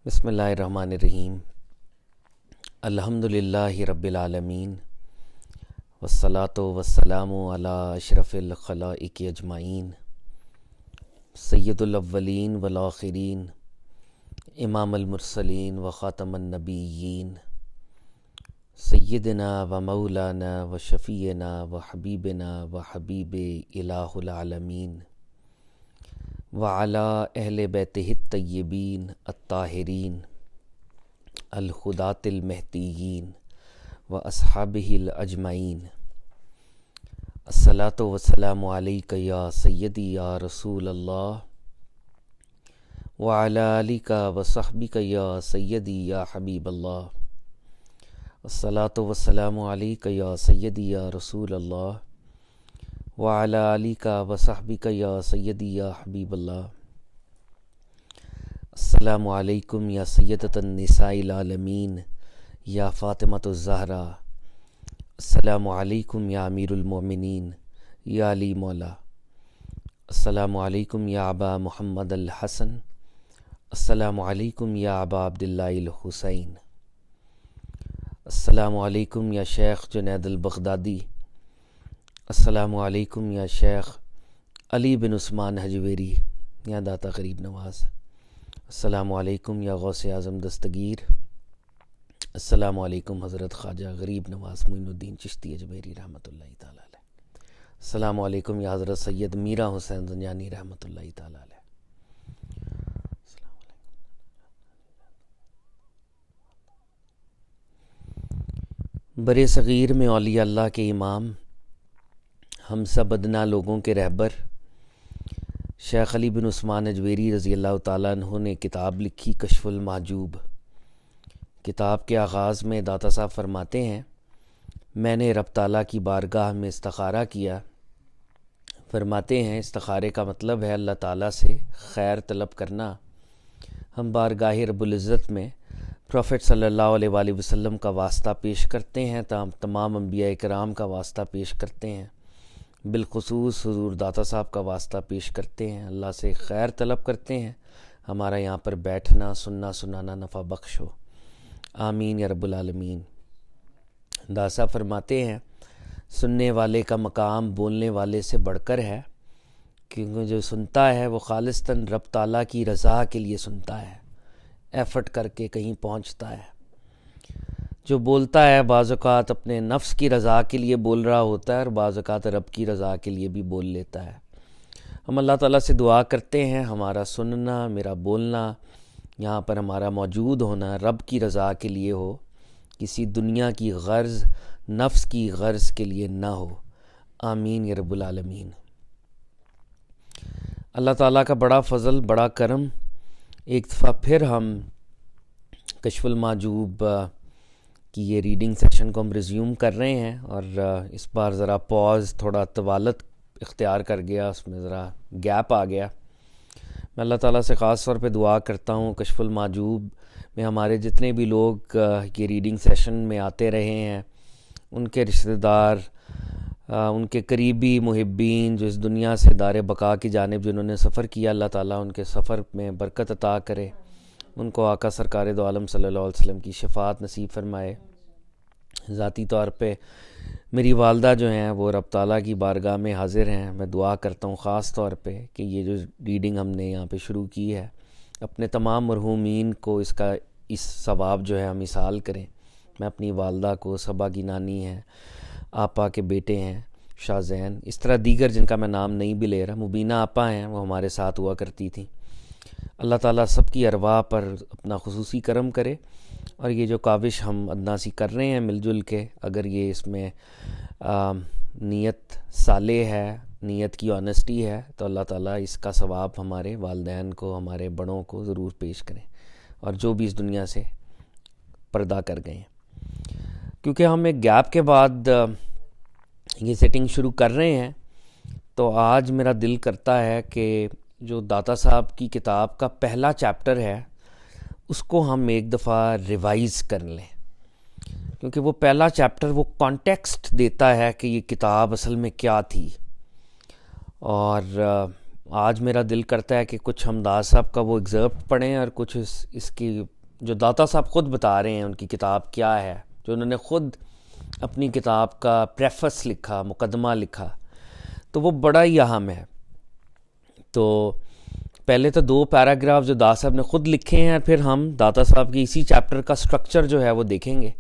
بسم اللہ الرحمن الرحیم۔ الحمدللہ رب العالمین والصلاة والسلام علی اشرف الخلائق اجمعین، سید الاولین والآخرین، امام المرسلین وخاتم النبیین، سیدنا و مولانا و شفیعنا و حبیبنا و حبیب الہ العالمین وعلی اہل بیتہ الطیبین الطاہرین الہداۃ المہدیین و اصحابہ الاجمعین۔ الصلاۃ والسلام علیک یا سیدی یا رسول اللہ وعلی آلک و صحبک یا سیدی یا حبیب اللہ۔ الصلاۃ والسلام علیک یا سیدی یا رسول اللہ وعلی آلک و صحبک یا سیدی یا حبیب اللہ۔ السلام علیکم یا سیدۃ النساء العالمین یا فاطمۃ الزہرا۔ السلام علیکم یا امیر المومنین یا علی مولا۔ السلام علیکم یا ابا محمد الحسن۔ السلام علیکم یا ابا عبداللہ الحسین۔ السلام علیکم یا شیخ جنید البغدادی۔ السلام علیکم یا شیخ علی بن عثمان حجویری یا داتا غریب نواز۔ السلام علیکم یا غوث اعظم دستگیر۔ السلام علیکم حضرت خواجہ غریب نواز معین الدین چشتی اجمیری رحمۃ اللہ تعالیٰ علیہ۔ السلام علیکم یا حضرت سید میرا حسین زنجانی رحمۃ اللہ تعالیٰ علیہ۔ برِ صغیر میں اولیاء اللہ کے امام، ہم سب ادنا لوگوں کے رہبر شیخ علی بن عثمان اجویری رضی اللہ تعالیٰ عنہ نے کتاب لکھی کشف المحجوب۔ کتاب کے آغاز میں داتا صاحب فرماتے ہیں، میں نے رب تعالیٰ کی بارگاہ میں استخارہ کیا۔ فرماتے ہیں استخارے کا مطلب ہے اللہ تعالیٰ سے خیر طلب کرنا۔ ہم بارگاہ رب العزت میں پروفٹ صلی اللہ علیہ وآلہ وسلم کا واسطہ پیش کرتے ہیں، تمام انبیاء کرام کا واسطہ پیش کرتے ہیں، بالخصوص حضور داتا صاحب کا واسطہ پیش کرتے ہیں، اللہ سے خیر طلب کرتے ہیں ہمارا یہاں پر بیٹھنا سننا سنانا نفع بخش ہو، آمین یا رب العالمین۔ داتا صاحب فرماتے ہیں سننے والے کا مقام بولنے والے سے بڑھ کر ہے، کیونکہ جو سنتا ہے وہ خالصتاً رب تعالیٰ کی رضا کے لیے سنتا ہے، ایفرٹ کر کے کہیں پہنچتا ہے۔ جو بولتا ہے بعض اوقات اپنے نفس کی رضا کے لیے بول رہا ہوتا ہے اور بعض اوقات رب کی رضا کے لیے بھی بول لیتا ہے۔ ہم اللہ تعالیٰ سے دعا کرتے ہیں ہمارا سننا میرا بولنا یہاں پر ہمارا موجود ہونا رب کی رضا کے لیے ہو، کسی دنیا کی غرض نفس کی غرض کے لیے نہ ہو، آمین یا رب العالمین۔ اللہ تعالیٰ کا بڑا فضل بڑا کرم، ایک دفعہ پھر ہم کشف المحجوب کی یہ ریڈنگ سیشن کو ہم ریزیوم کر رہے ہیں، اور اس بار ذرا پاز تھوڑا طوالت اختیار کر گیا، اس میں ذرا گیپ آ گیا۔ میں اللہ تعالیٰ سے خاص طور پہ دعا کرتا ہوں کشف المحجوب میں ہمارے جتنے بھی لوگ یہ ریڈنگ سیشن میں آتے رہے ہیں، ان کے رشتہ دار، ان کے قریبی محبین جو اس دنیا سے دار بقا کی جانب جنہوں نے سفر کیا، اللہ تعالیٰ ان کے سفر میں برکت عطا کرے، ان کو آقا سرکار دو عالم صلی اللہ علیہ وسلم کی شفاعت نصیب فرمائے۔ ذاتی طور پہ میری والدہ جو ہیں وہ رب تعالیٰ کی بارگاہ میں حاضر ہیں، میں دعا کرتا ہوں خاص طور پہ کہ یہ جو ریڈنگ ہم نے یہاں پہ شروع کی ہے اپنے تمام مرحومین کو اس ثواب جو ہے ہم ایصال کریں۔ میں اپنی والدہ کو، صبا کی نانی ہیں، آپا کے بیٹے ہیں شاہ زین، اس طرح دیگر جن کا میں نام نہیں بھی لے رہا، مبینہ آپا ہیں وہ ہمارے ساتھ ہوا کرتی تھیں۔ اللہ تعالیٰ سب کی ارواح پر اپنا خصوصی کرم کرے، اور یہ جو کاوش ہم ادنا سی کر رہے ہیں مل جل کے، اگر یہ اس میں نیت صالح ہے، نیت کی آنیسٹی ہے، تو اللہ تعالیٰ اس کا ثواب ہمارے والدین کو، ہمارے بڑوں کو ضرور پیش کریں، اور جو بھی اس دنیا سے پردہ کر گئے ہیں۔ کیونکہ ہم ایک گیپ کے بعد یہ سیٹنگ شروع کر رہے ہیں، تو آج میرا دل کرتا ہے کہ جو داتا صاحب کی کتاب کا پہلا چیپٹر ہے اس کو ہم ایک دفعہ ریوائز کر لیں، کیونکہ وہ پہلا چیپٹر وہ کانٹیکسٹ دیتا ہے کہ یہ کتاب اصل میں کیا تھی۔ اور آج میرا دل کرتا ہے کہ کچھ ہم داتا صاحب کا وہ ایگزرپٹ پڑھیں اور کچھ اس کی جو داتا صاحب خود بتا رہے ہیں ان کی کتاب کیا ہے، جو انہوں نے خود اپنی کتاب کا پریفس لکھا، مقدمہ لکھا، تو وہ بڑا ہی اہم ہے. تو پہلے تو 2 پیراگراف جو داتا صاحب نے خود لکھے ہیں، پھر ہم داتا صاحب کی اسی چیپٹر کا سٹرکچر جو ہے وہ دیکھیں گے،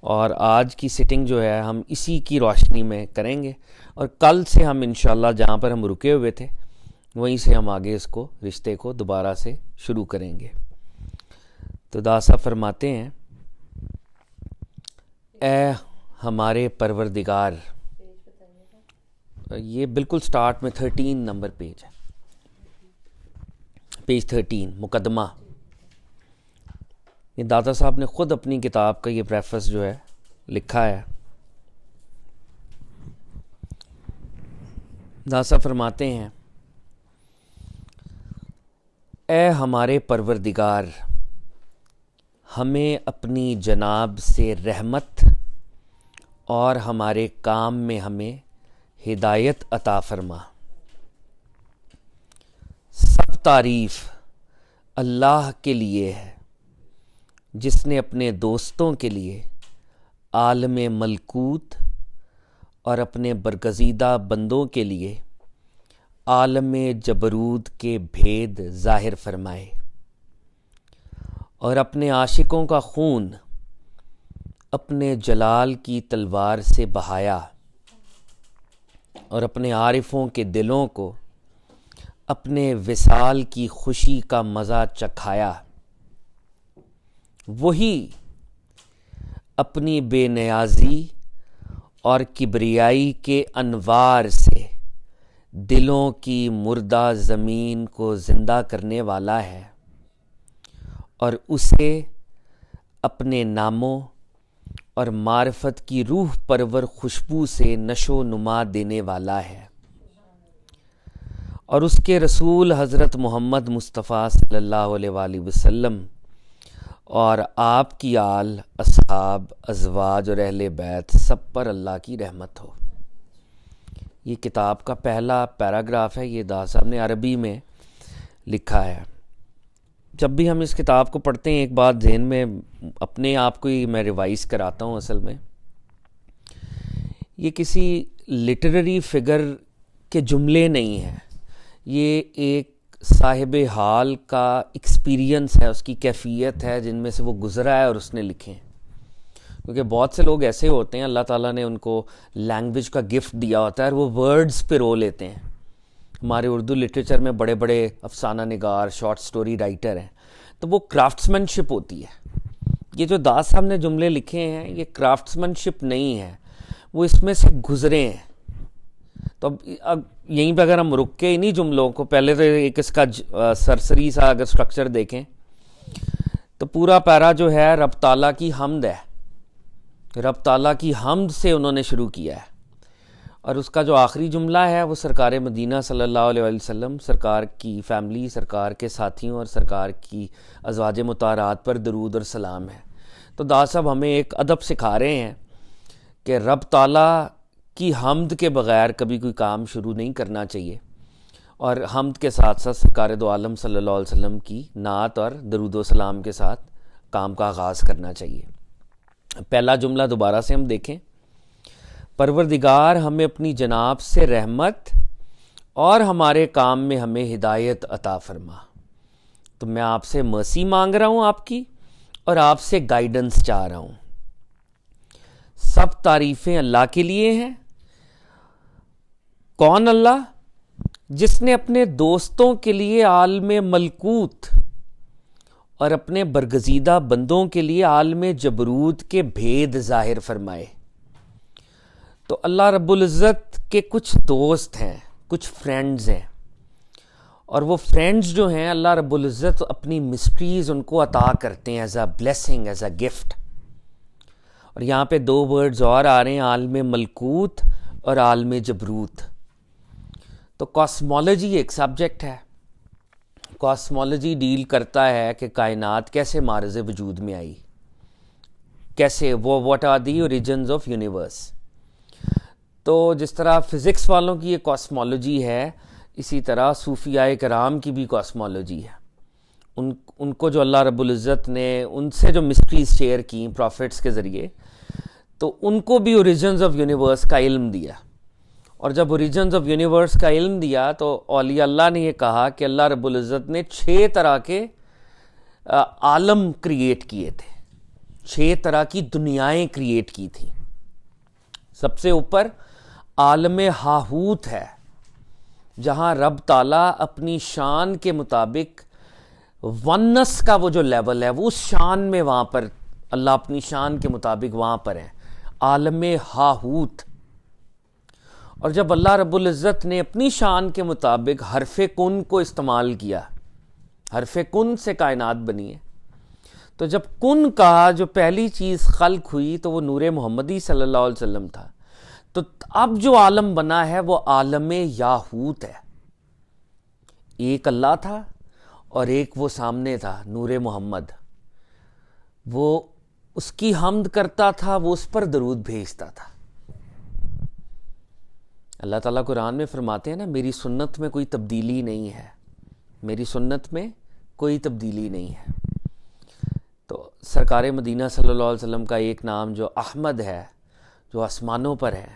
اور آج کی سٹنگ جو ہے ہم اسی کی روشنی میں کریں گے، اور کل سے ہم انشاءاللہ جہاں پر ہم رکے ہوئے تھے وہیں سے ہم آگے اس کو رشتے کو دوبارہ سے شروع کریں گے. تو داتا صاحب فرماتے ہیں، اے ہمارے پروردگار، یہ بالکل سٹارٹ میں 13 نمبر پیج ہے، پیج 13 مقدمہ. یہ داتا صاحب نے خود اپنی کتاب کا یہ پریفس جو ہے لکھا ہے. داتا صاحب فرماتے ہیں، اے ہمارے پروردگار، ہمیں اپنی جناب سے رحمت اور ہمارے کام میں ہمیں ہدایت عطا فرما. سب تعریف اللہ کے لیے ہے جس نے اپنے دوستوں کے لیے عالم ملکوت اور اپنے برگزیدہ بندوں کے لیے عالم جبروت کے بھید ظاہر فرمائے، اور اپنے عاشقوں کا خون اپنے جلال کی تلوار سے بہایا، اور اپنے عارفوں کے دلوں کو اپنے وصال کی خوشی کا مزہ چکھایا. وہی اپنی بے نیازی اور کبریائی کے انوار سے دلوں کی مردہ زمین کو زندہ کرنے والا ہے، اور اسے اپنے ناموں اور معرفت کی روح پرور خوشبو سے نشو نما دینے والا ہے، اور اس کے رسول حضرت محمد مصطفیٰ صلی اللہ علیہ وآلہ وسلم اور آپ کی آل، اصحاب، ازواج اور اہل بیت سب پر اللہ کی رحمت ہو. یہ کتاب کا پہلا پیراگراف ہے، یہ داتا صاحب نے عربی میں لکھا ہے. جب بھی ہم اس کتاب کو پڑھتے ہیں ایک بات ذہن میں اپنے آپ کو ہی میں ریوائز کراتا ہوں. اصل میں یہ کسی لٹریری فگر کے جملے نہیں ہیں، یہ ایک صاحب حال کا ایکسپیرینس ہے، اس کی کیفیت ہے جن میں سے وہ گزرا ہے اور اس نے لکھے ہیں. کیونکہ بہت سے لوگ ایسے ہوتے ہیں، اللہ تعالیٰ نے ان کو لینگویج کا گفٹ دیا ہوتا ہے اور وہ ورڈز پہ رو لیتے ہیں. ہمارے اردو لٹریچر میں بڑے بڑے افسانہ نگار، شارٹ سٹوری رائٹر ہیں، تو وہ کرافٹسمین شپ ہوتی ہے. یہ جو داتا صاحب نے جملے لکھے ہیں یہ کرافٹسمین شپ نہیں ہے، وہ اس میں سے گزرے ہیں. تو اب یہیں پہ اگر ہم رک کے انہی جملوں کو، پہلے تو ایک اس کا سرسری سا اگر سٹرکچر دیکھیں تو پورا پیرا جو ہے رب تعالیٰ کی حمد ہے، رب تعالیٰ کی حمد سے انہوں نے شروع کیا ہے، اور اس کا جو آخری جملہ ہے وہ سرکار مدینہ صلی اللہ علیہ وآلہ وسلم، سرکار کی فیملی، سرکار کے ساتھیوں اور سرکار کی ازواج مطہرات پر درود اور سلام ہے. تو داتا صاحب ہمیں ایک ادب سکھا رہے ہیں کہ رب تعالیٰ کی حمد کے بغیر کبھی کوئی کام شروع نہیں کرنا چاہیے، اور حمد کے ساتھ ساتھ سرکار دو عالم صلی اللہ علیہ وسلم کی نعت اور درود و سلام کے ساتھ کام کا آغاز کرنا چاہیے. پہلا جملہ دوبارہ سے ہم دیکھیں، پروردگار ہمیں اپنی جناب سے رحمت اور ہمارے کام میں ہمیں ہدایت عطا فرما. تو میں آپ سے مرسی مانگ رہا ہوں آپ کی، اور آپ سے گائیڈنس چاہ رہا ہوں. سب تعریفیں اللہ کے لیے ہیں. کون اللہ؟ جس نے اپنے دوستوں کے لیے عالم ملکوت اور اپنے برگزیدہ بندوں کے لیے عالم جبروت کے بھید ظاہر فرمائے. تو اللہ رب العزت کے کچھ دوست ہیں، کچھ فرینڈز ہیں، اور وہ فرینڈز جو ہیں اللہ رب العزت اپنی مسٹریز ان کو عطا کرتے ہیں as a blessing, as a gift. اور یہاں پہ 2 ورڈز اور آ رہے ہیں، عالم ملکوت اور عالم جبروت. تو کاسمولوجی ایک سبجیکٹ ہے. کاسمولوجی ڈیل کرتا ہے کہ کائنات کیسے معرض وجود میں آئی، کیسے what are the origins of universe. تو جس طرح فزکس والوں کی یہ کاسمولوجی ہے، اسی طرح صوفیاء کرام کی بھی کاسمولوجی ہے. ان کو جو اللہ رب العزت نے ان سے جو مسٹریز شیئر کی پروفٹس کے ذریعے، تو ان کو بھی اوریجنز آف یونیورس کا علم دیا. اور جب اوریجنز آف یونیورس کا علم دیا تو اولیاء اللہ نے یہ کہا کہ اللہ رب العزت نے 6 طرح کے عالم کریٹ کیے تھے، 6 طرح کی دنیائیں کریٹ کی تھیں. سب سے اوپر عالم ہاہوت ہے، جہاں رب تعالیٰ اپنی شان کے مطابق ونس کا وہ جو لیول ہے وہ اس شان میں وہاں پر اللہ اپنی شان کے مطابق وہاں پر ہے، عالم ہاہوت. اور جب اللہ رب العزت نے اپنی شان کے مطابق حرف کن کو استعمال کیا، حرف کن سے کائنات بنی ہے، تو جب کن کا جو پہلی چیز خلق ہوئی تو وہ نور محمدی صلی اللہ علیہ وسلم تھا. تو اب جو عالم بنا ہے وہ عالم یاہوت ہے. ایک اللہ تھا اور ایک وہ سامنے تھا نور محمد، وہ اس کی حمد کرتا تھا، وہ اس پر درود بھیجتا تھا. اللہ تعالیٰ قرآن میں فرماتے ہیں نا، میری سنت میں کوئی تبدیلی نہیں ہے، میری سنت میں کوئی تبدیلی نہیں ہے. تو سرکار مدینہ صلی اللہ علیہ وسلم کا ایک نام جو احمد ہے، جو آسمانوں پر ہے،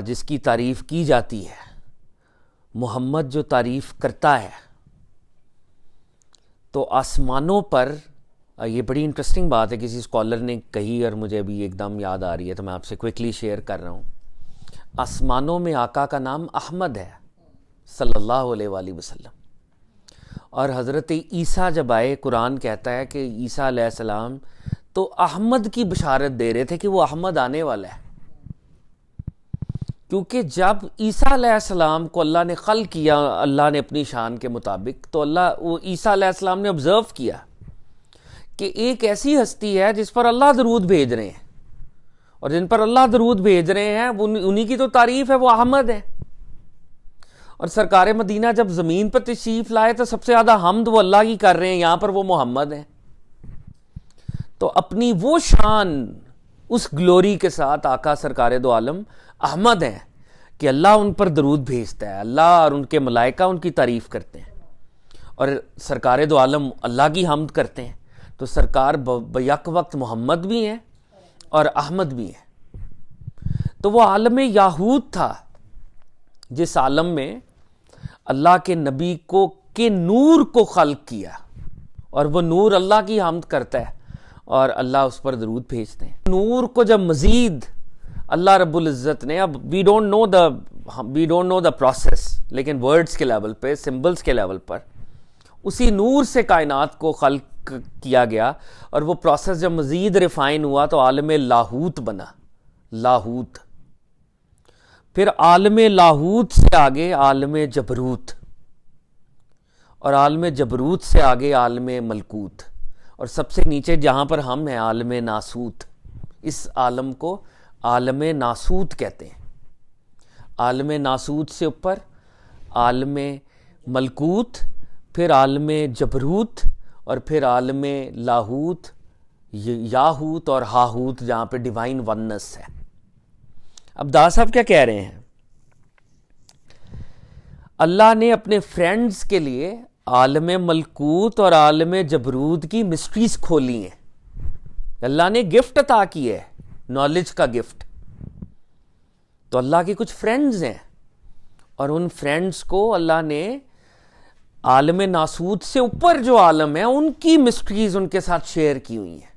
جس کی تعریف کی جاتی ہے، محمد جو تعریف کرتا ہے، تو آسمانوں پر یہ بڑی انٹرسٹنگ بات ہے، کسی اسکالر نے کہی اور مجھے ابھی ایک دم یاد آ رہی ہے تو میں آپ سے کوئکلی شیئر کر رہا ہوں. آسمانوں میں آقا کا نام احمد ہے صلی اللہ علیہ وآلہ وسلم. اور حضرت عیسیٰ جب آئے، قرآن کہتا ہے کہ عیسیٰ علیہ السلام تو احمد کی بشارت دے رہے تھے کہ وہ احمد آنے والا ہے. کیونکہ جب عیسیٰ علیہ السلام کو اللہ نے خلق کیا، اللہ نے اپنی شان کے مطابق، تو وہ عیسیٰ علیہ السلام نے آبزرو کیا کہ ایک ایسی ہستی ہے جس پر اللہ درود بھیج رہے ہیں، اور جن پر اللہ درود بھیج رہے ہیں انہی کی تو تعریف ہے، وہ احمد ہے. اور سرکار مدینہ جب زمین پر تشریف لائے تو سب سے زیادہ حمد وہ اللہ کی کر رہے ہیں، یہاں پر وہ محمد ہیں. تو اپنی وہ شان، اس گلوری کے ساتھ آقا سرکار دو عالم احمد ہیں کہ اللہ ان پر درود بھیجتا ہے، اللہ اور ان کے ملائکہ ان کی تعریف کرتے ہیں، اور سرکار دو عالم اللہ کی حمد کرتے ہیں. تو سرکار بیک وقت محمد بھی ہیں اور احمد بھی ہیں. تو وہ عالم یاہوت تھا جس عالم میں اللہ کے نبی کو کے نور کو خلق کیا، اور وہ نور اللہ کی حمد کرتا ہے اور اللہ اس پر درود بھیجتے ہیں. نور کو جب مزید اللہ رب العزت نے، اب we don't know the process, لیکن ورڈز کے لیول پہ، سمبلز کے لیول پر اسی نور سے کائنات کو خلق کیا گیا. اور وہ پروسیس جب مزید ریفائن ہوا تو عالم لاہوت بنا، لاہوت. پھر عالم لاہوت سے آگے عالم جبروت، اور عالم جبروت سے آگے عالم ملکوت، اور سب سے نیچے جہاں پر ہم ہیں عالم ناسوت. اس عالم کو عالم ناسوت کہتے ہیں. عالم ناسوت سے اوپر عالم ملکوت، پھر عالم جبروت، اور پھر عالم لاہوت، یاہوت اور ہاہوت، جہاں پہ ڈیوائن ونس ہے. اب دا صاحب کیا کہہ رہے ہیں؟ اللہ نے اپنے فرینڈز کے لیے عالم ملکوت اور عالم جبروت کی مسٹریز کھولی ہیں. اللہ نے گفٹ عطا کی ہے، نالج کا گفٹ. تو اللہ کے کچھ فرینڈز ہیں، اور ان فرینڈز کو اللہ نے عالم ناسوت سے اوپر جو عالم ہے ان کی مسٹریز ان کے ساتھ شیئر کی ہوئی ہیں،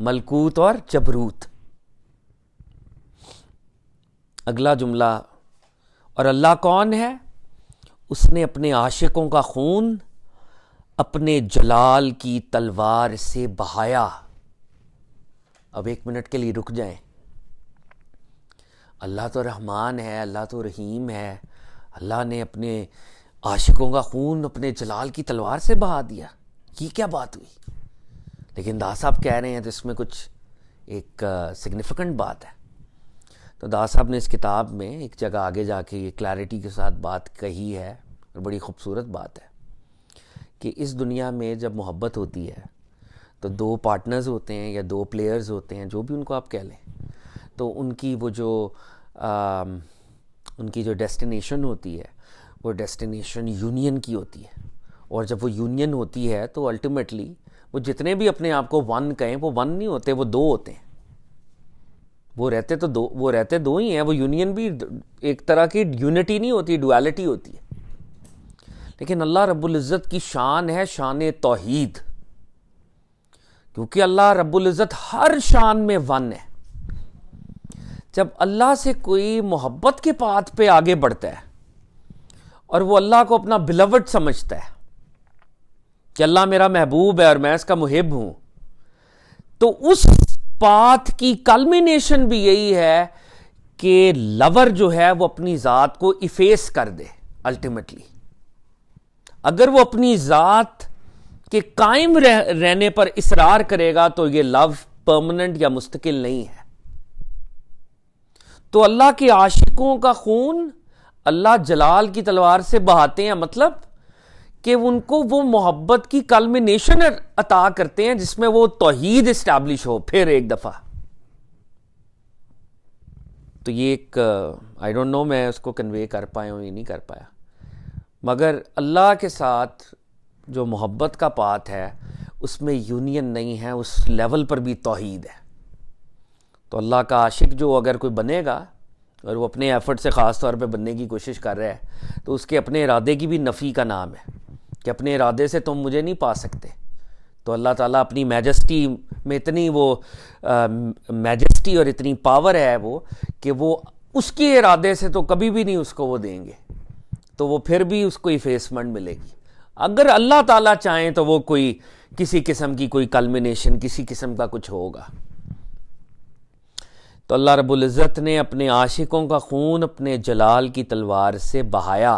ملکوت اور جبروت. اگلا جملہ، اور اللہ کون ہے؟ اس نے اپنے عاشقوں کا خون اپنے جلال کی تلوار سے بہایا. اب 1 منٹ کے لیے رک جائیں. اللہ تو رحمان ہے، اللہ تو رحیم ہے، اللہ نے اپنے عاشقوں کا خون اپنے جلال کی تلوار سے بہا دیا، یہ کیا بات ہوئی؟ لیکن دا صاحب کہہ رہے ہیں تو اس میں کچھ ایک سگنیفیکنٹ بات ہے. تو دا صاحب نے اس کتاب میں ایک جگہ آگے جا کے یہ کلیئرٹی کے ساتھ بات کہی ہے، اور بڑی خوبصورت بات ہے کہ اس دنیا میں جب محبت ہوتی ہے تو 2 پارٹنرز ہوتے ہیں یا 2 پلیئرز ہوتے ہیں، جو بھی ان کو آپ کہہ لیں، تو ان کی وہ جو ان کی جو ڈیسٹینیشن ہوتی ہے وہ ڈیسٹینیشن یونین کی ہوتی ہے، اور جب وہ یونین ہوتی ہے تو الٹیمیٹلی وہ جتنے بھی اپنے آپ کو ون کہیں وہ ون نہیں ہوتے، وہ دو ہوتے ہیں. وہ رہتے دو ہی ہیں. وہ یونین بھی ایک طرح کی یونٹی نہیں ہوتی، ڈویلٹی ہوتی ہے. لیکن اللہ رب العزت کی شان ہے شان توحید، کیونکہ اللہ رب العزت ہر شان میں ون ہے. جب اللہ سے کوئی محبت کے پاتھ پہ آگے بڑھتا ہے اور وہ اللہ کو اپنا بلوڈ سمجھتا ہے کہ اللہ میرا محبوب ہے اور میں اس کا محب ہوں، تو اس پاتھ کی کلمینیشن بھی یہی ہے کہ لور جو ہے وہ اپنی ذات کو ایفیس کر دے. الٹیمیٹلی اگر وہ اپنی ذات کے قائم رہنے پر اصرار کرے گا تو یہ لو پرماننٹ یا مستقل نہیں ہے. تو اللہ کے عاشقوں کا خون اللہ جلال کی تلوار سے بہاتے ہیں، مطلب کہ ان کو وہ محبت کی کلمینیشن عطا کرتے ہیں جس میں وہ توحید اسٹیبلش ہو پھر ایک دفعہ. تو یہ ایک آئی ڈونٹ نو میں اس کو کنوے کر پایا ہوں یا نہیں کر پایا، مگر اللہ کے ساتھ جو محبت کا پاتھ ہے اس میں یونین نہیں ہے، اس لیول پر بھی توحید ہے. تو اللہ کا عاشق جو اگر کوئی بنے گا اور وہ اپنے ایفرٹ سے خاص طور پہ بننے کی کوشش کر رہا ہے تو اس کے اپنے ارادے کی بھی نفی کا نام ہے کہ اپنے ارادے سے تم مجھے نہیں پا سکتے. تو اللہ تعالیٰ اپنی میجسٹی میں اتنی وہ میجسٹی اور اتنی پاور ہے وہ کہ وہ اس کے ارادے سے تو کبھی بھی نہیں اس کو وہ دیں گے، تو وہ پھر بھی اس کو ایفیسمنٹ ملے گی. اگر اللہ تعالیٰ چاہیں تو وہ کوئی کسی قسم کی کوئی کلمینیشن کسی قسم کا کچھ ہوگا. تو اللہ رب العزت نے اپنے عاشقوں کا خون اپنے جلال کی تلوار سے بہایا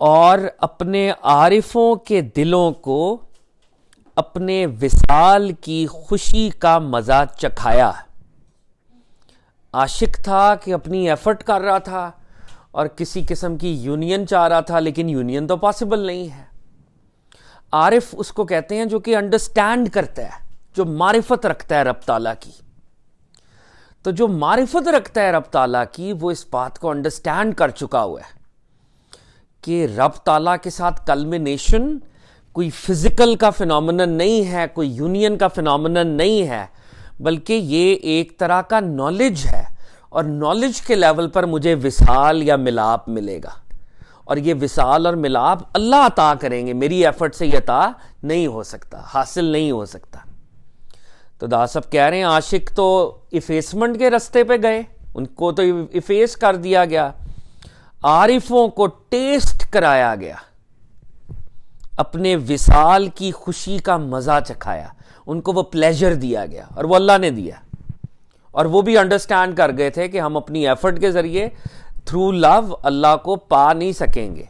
اور اپنے عارفوں کے دلوں کو اپنے وصال کی خوشی کا مزہ چکھایا. عاشق تھا کہ اپنی ایفرٹ کر رہا تھا اور کسی قسم کی یونین چاہ رہا تھا، لیکن یونین تو پاسبل نہیں ہے. عارف اس کو کہتے ہیں جو کہ انڈرسٹینڈ کرتا ہے، جو معرفت رکھتا ہے رب تعالیٰ کی. تو جو معرفت رکھتا ہے رب تعالیٰ کی وہ اس بات کو انڈرسٹینڈ کر چکا ہوا ہے کہ رب تعالیٰ کے ساتھ کلمینیشن کوئی فزیکل کا فینومینن نہیں ہے، کوئی یونین کا فینومینن نہیں ہے، بلکہ یہ ایک طرح کا نالج ہے، اور نالج کے لیول پر مجھے وصال یا ملاپ ملے گا، اور یہ وصال اور ملاپ اللہ عطا کریں گے. میری ایفرٹ سے یہ عطا نہیں ہو سکتا، حاصل نہیں ہو سکتا. تو دا صاحب کہہ رہے ہیں عاشق تو ایفیسمنٹ کے رستے پہ گئے، ان کو تو ایفیس کر دیا گیا. عارفوں کو ٹیسٹ کرایا گیا، اپنے وصال کی خوشی کا مزہ چکھایا، ان کو وہ پلیجر دیا گیا، اور وہ اللہ نے دیا. اور وہ بھی انڈرسٹینڈ کر گئے تھے کہ ہم اپنی ایفرٹ کے ذریعے تھرو لو اللہ کو پا نہیں سکیں گے،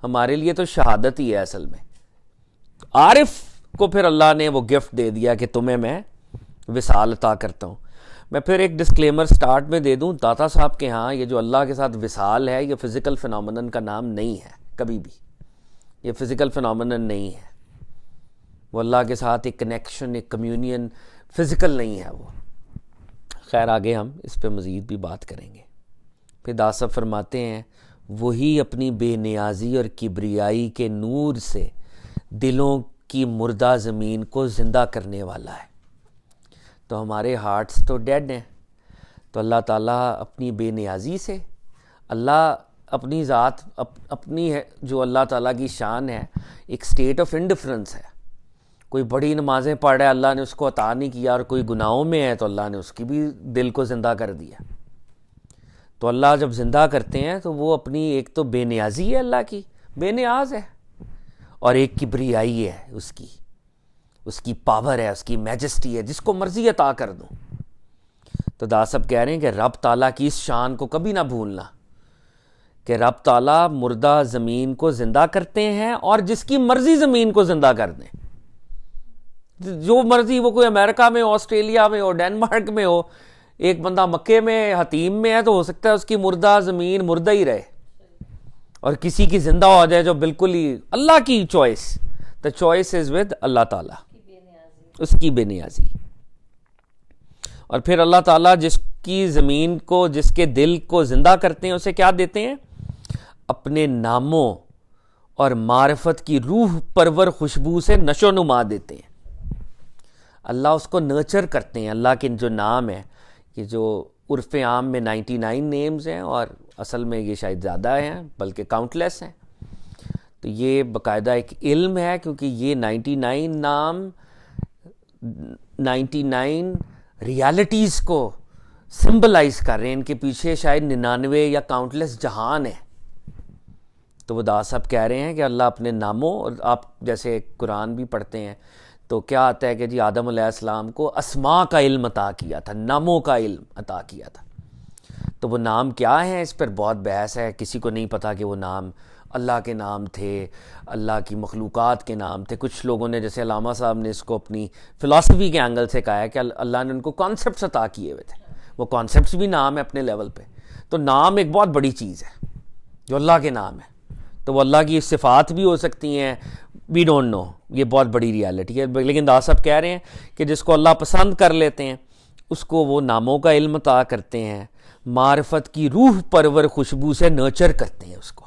ہمارے لیے تو شہادت ہی ہے اصل میں. عارف کو پھر اللہ نے وہ گفٹ دے دیا کہ تمہیں میں وصال عطا کرتا ہوں. میں پھر ایک ڈسکلیمر سٹارٹ میں دے دوں، داتا صاحب کے ہاں یہ جو اللہ کے ساتھ وصال ہے یہ فزیکل فینومینن کا نام نہیں ہے، کبھی بھی یہ فزیکل فینومینن نہیں ہے. وہ اللہ کے ساتھ ایک کنیکشن، ایک کمیونین فزیکل نہیں ہے وہ. خیر آگے ہم اس پہ مزید بھی بات کریں گے. پھر دا صاحب فرماتے ہیں وہی اپنی بے نیازی اور کبریائی کے نور سے دلوں کی مردہ زمین کو زندہ کرنے والا ہے. تو ہمارے ہارٹس تو ڈیڈ ہیں، تو اللہ تعالیٰ اپنی بے نیازی سے، اللہ اپنی ذات اپنی ہے جو اللہ تعالیٰ کی شان ہے، ایک سٹیٹ آف انڈیفرنس ہے. کوئی بڑی نمازیں پڑھ رہا ہے اللہ نے اس کو عطا نہیں کیا، اور کوئی گناہوں میں ہے تو اللہ نے اس کی بھی دل کو زندہ کر دیا. تو اللہ جب زندہ کرتے ہیں تو وہ اپنی ایک تو بے نیازی ہے، اللہ کی بے نیاز ہے، اور ایک کبریائی ہے اس کی پاور ہے، اس کی میجسٹی ہے، جس کو مرضی عطا کر دوں. تو دا صاحب کہہ رہے ہیں کہ رب تعالیٰ کی اس شان کو کبھی نہ بھولنا کہ رب تعالیٰ مردہ زمین کو زندہ کرتے ہیں، اور جس کی مرضی زمین کو زندہ کر دیں، جو مرضی، وہ کوئی امریکہ میں ہو، آسٹریلیا میں ہو، ڈینمارک میں ہو. ایک بندہ مکے میں حتیم میں ہے تو ہو سکتا ہے اس کی مردہ زمین مردہ ہی رہے، اور کسی کی زندہ ہو جائے جو بالکل ہی اللہ کی choice. the choice is with اللہ تعالیٰ، اس کی بے نیازی. اور پھر اللہ تعالیٰ جس کی زمین کو، جس کے دل کو زندہ کرتے ہیں اسے کیا دیتے ہیں؟ اپنے ناموں اور معرفت کی روح پرور خوشبو سے نشو نما دیتے ہیں۔ اللہ اس کو نرچر کرتے ہیں۔ اللہ کے جو نام ہیں، کہ جو عرف عام میں 99 نیمز ہیں اور اصل میں یہ شاید زیادہ ہیں، بلکہ کاؤنٹ لیس ہیں، تو یہ باقاعدہ ایک علم ہے، کیونکہ یہ 99 نام 99 ریالٹیز کو سمبلائز کر رہے ہیں۔ ان کے پیچھے شاید 99 یا کاؤنٹ لیس جہان ہے۔ تو وہ داس صاحب کہہ رہے ہیں کہ اللہ اپنے ناموں، اور آپ جیسے قرآن بھی پڑھتے ہیں تو کیا آتا ہے کہ جی آدم علیہ السلام کو اسماء کا علم عطا کیا تھا، ناموں کا علم عطا کیا تھا۔ تو وہ نام کیا ہیں، اس پر بہت بحث ہے، کسی کو نہیں پتا کہ وہ نام اللہ کے نام تھے، اللہ کی مخلوقات کے نام تھے۔ کچھ لوگوں نے، جیسے علامہ صاحب نے اس کو اپنی فلسفی کے اینگل سے کہا ہے کہ اللہ نے ان کو کانسیپٹس عطا کیے ہوئے تھے، وہ کانسیپٹس بھی نام ہے اپنے لیول پہ۔ تو نام ایک بہت بڑی چیز ہے جو اللہ کے نام ہے، تو وہ اللہ کی صفات بھی ہو سکتی ہیں، وی ڈونٹ نو، یہ بہت بڑی ریالٹی ہے۔ لیکن داس صاحب کہہ رہے ہیں کہ جس کو اللہ پسند کر لیتے ہیں اس کو وہ ناموں کا علم عطا کرتے ہیں، معرفت کی روح پرور خوشبو سے نرچر کرتے ہیں اس کو۔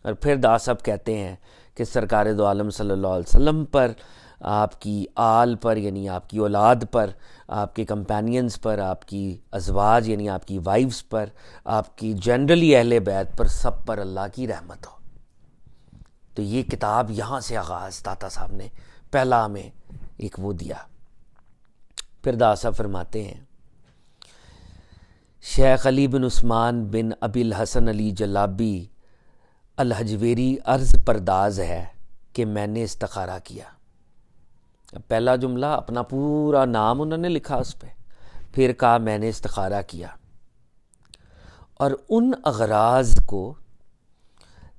اور پھر داس صاحب کہتے ہیں کہ سرکار دو عالم صلی اللہ علیہ وسلم پر، آپ کی آل پر یعنی آپ کی اولاد پر، آپ کے کمپینینز پر، آپ کی ازواج یعنی آپ کی وائفز پر، آپ کی جنرلی اہل بیت پر، سب پر اللہ کی رحمت ہو۔ تو یہ کتاب یہاں سے آغاز داتا صاحب نے پہلا ہمیں ایک وہ دیا۔ پھر داتا صاحب فرماتے ہیں شیخ علی بن عثمان بن ابی الحسن علی جلابی الحجویری عرض پرداز ہے کہ میں نے استخارہ کیا۔ پہلا جملہ اپنا پورا نام انہوں نے لکھا اس پہ، پھر کہا میں نے استخارہ کیا اور ان اغراض کو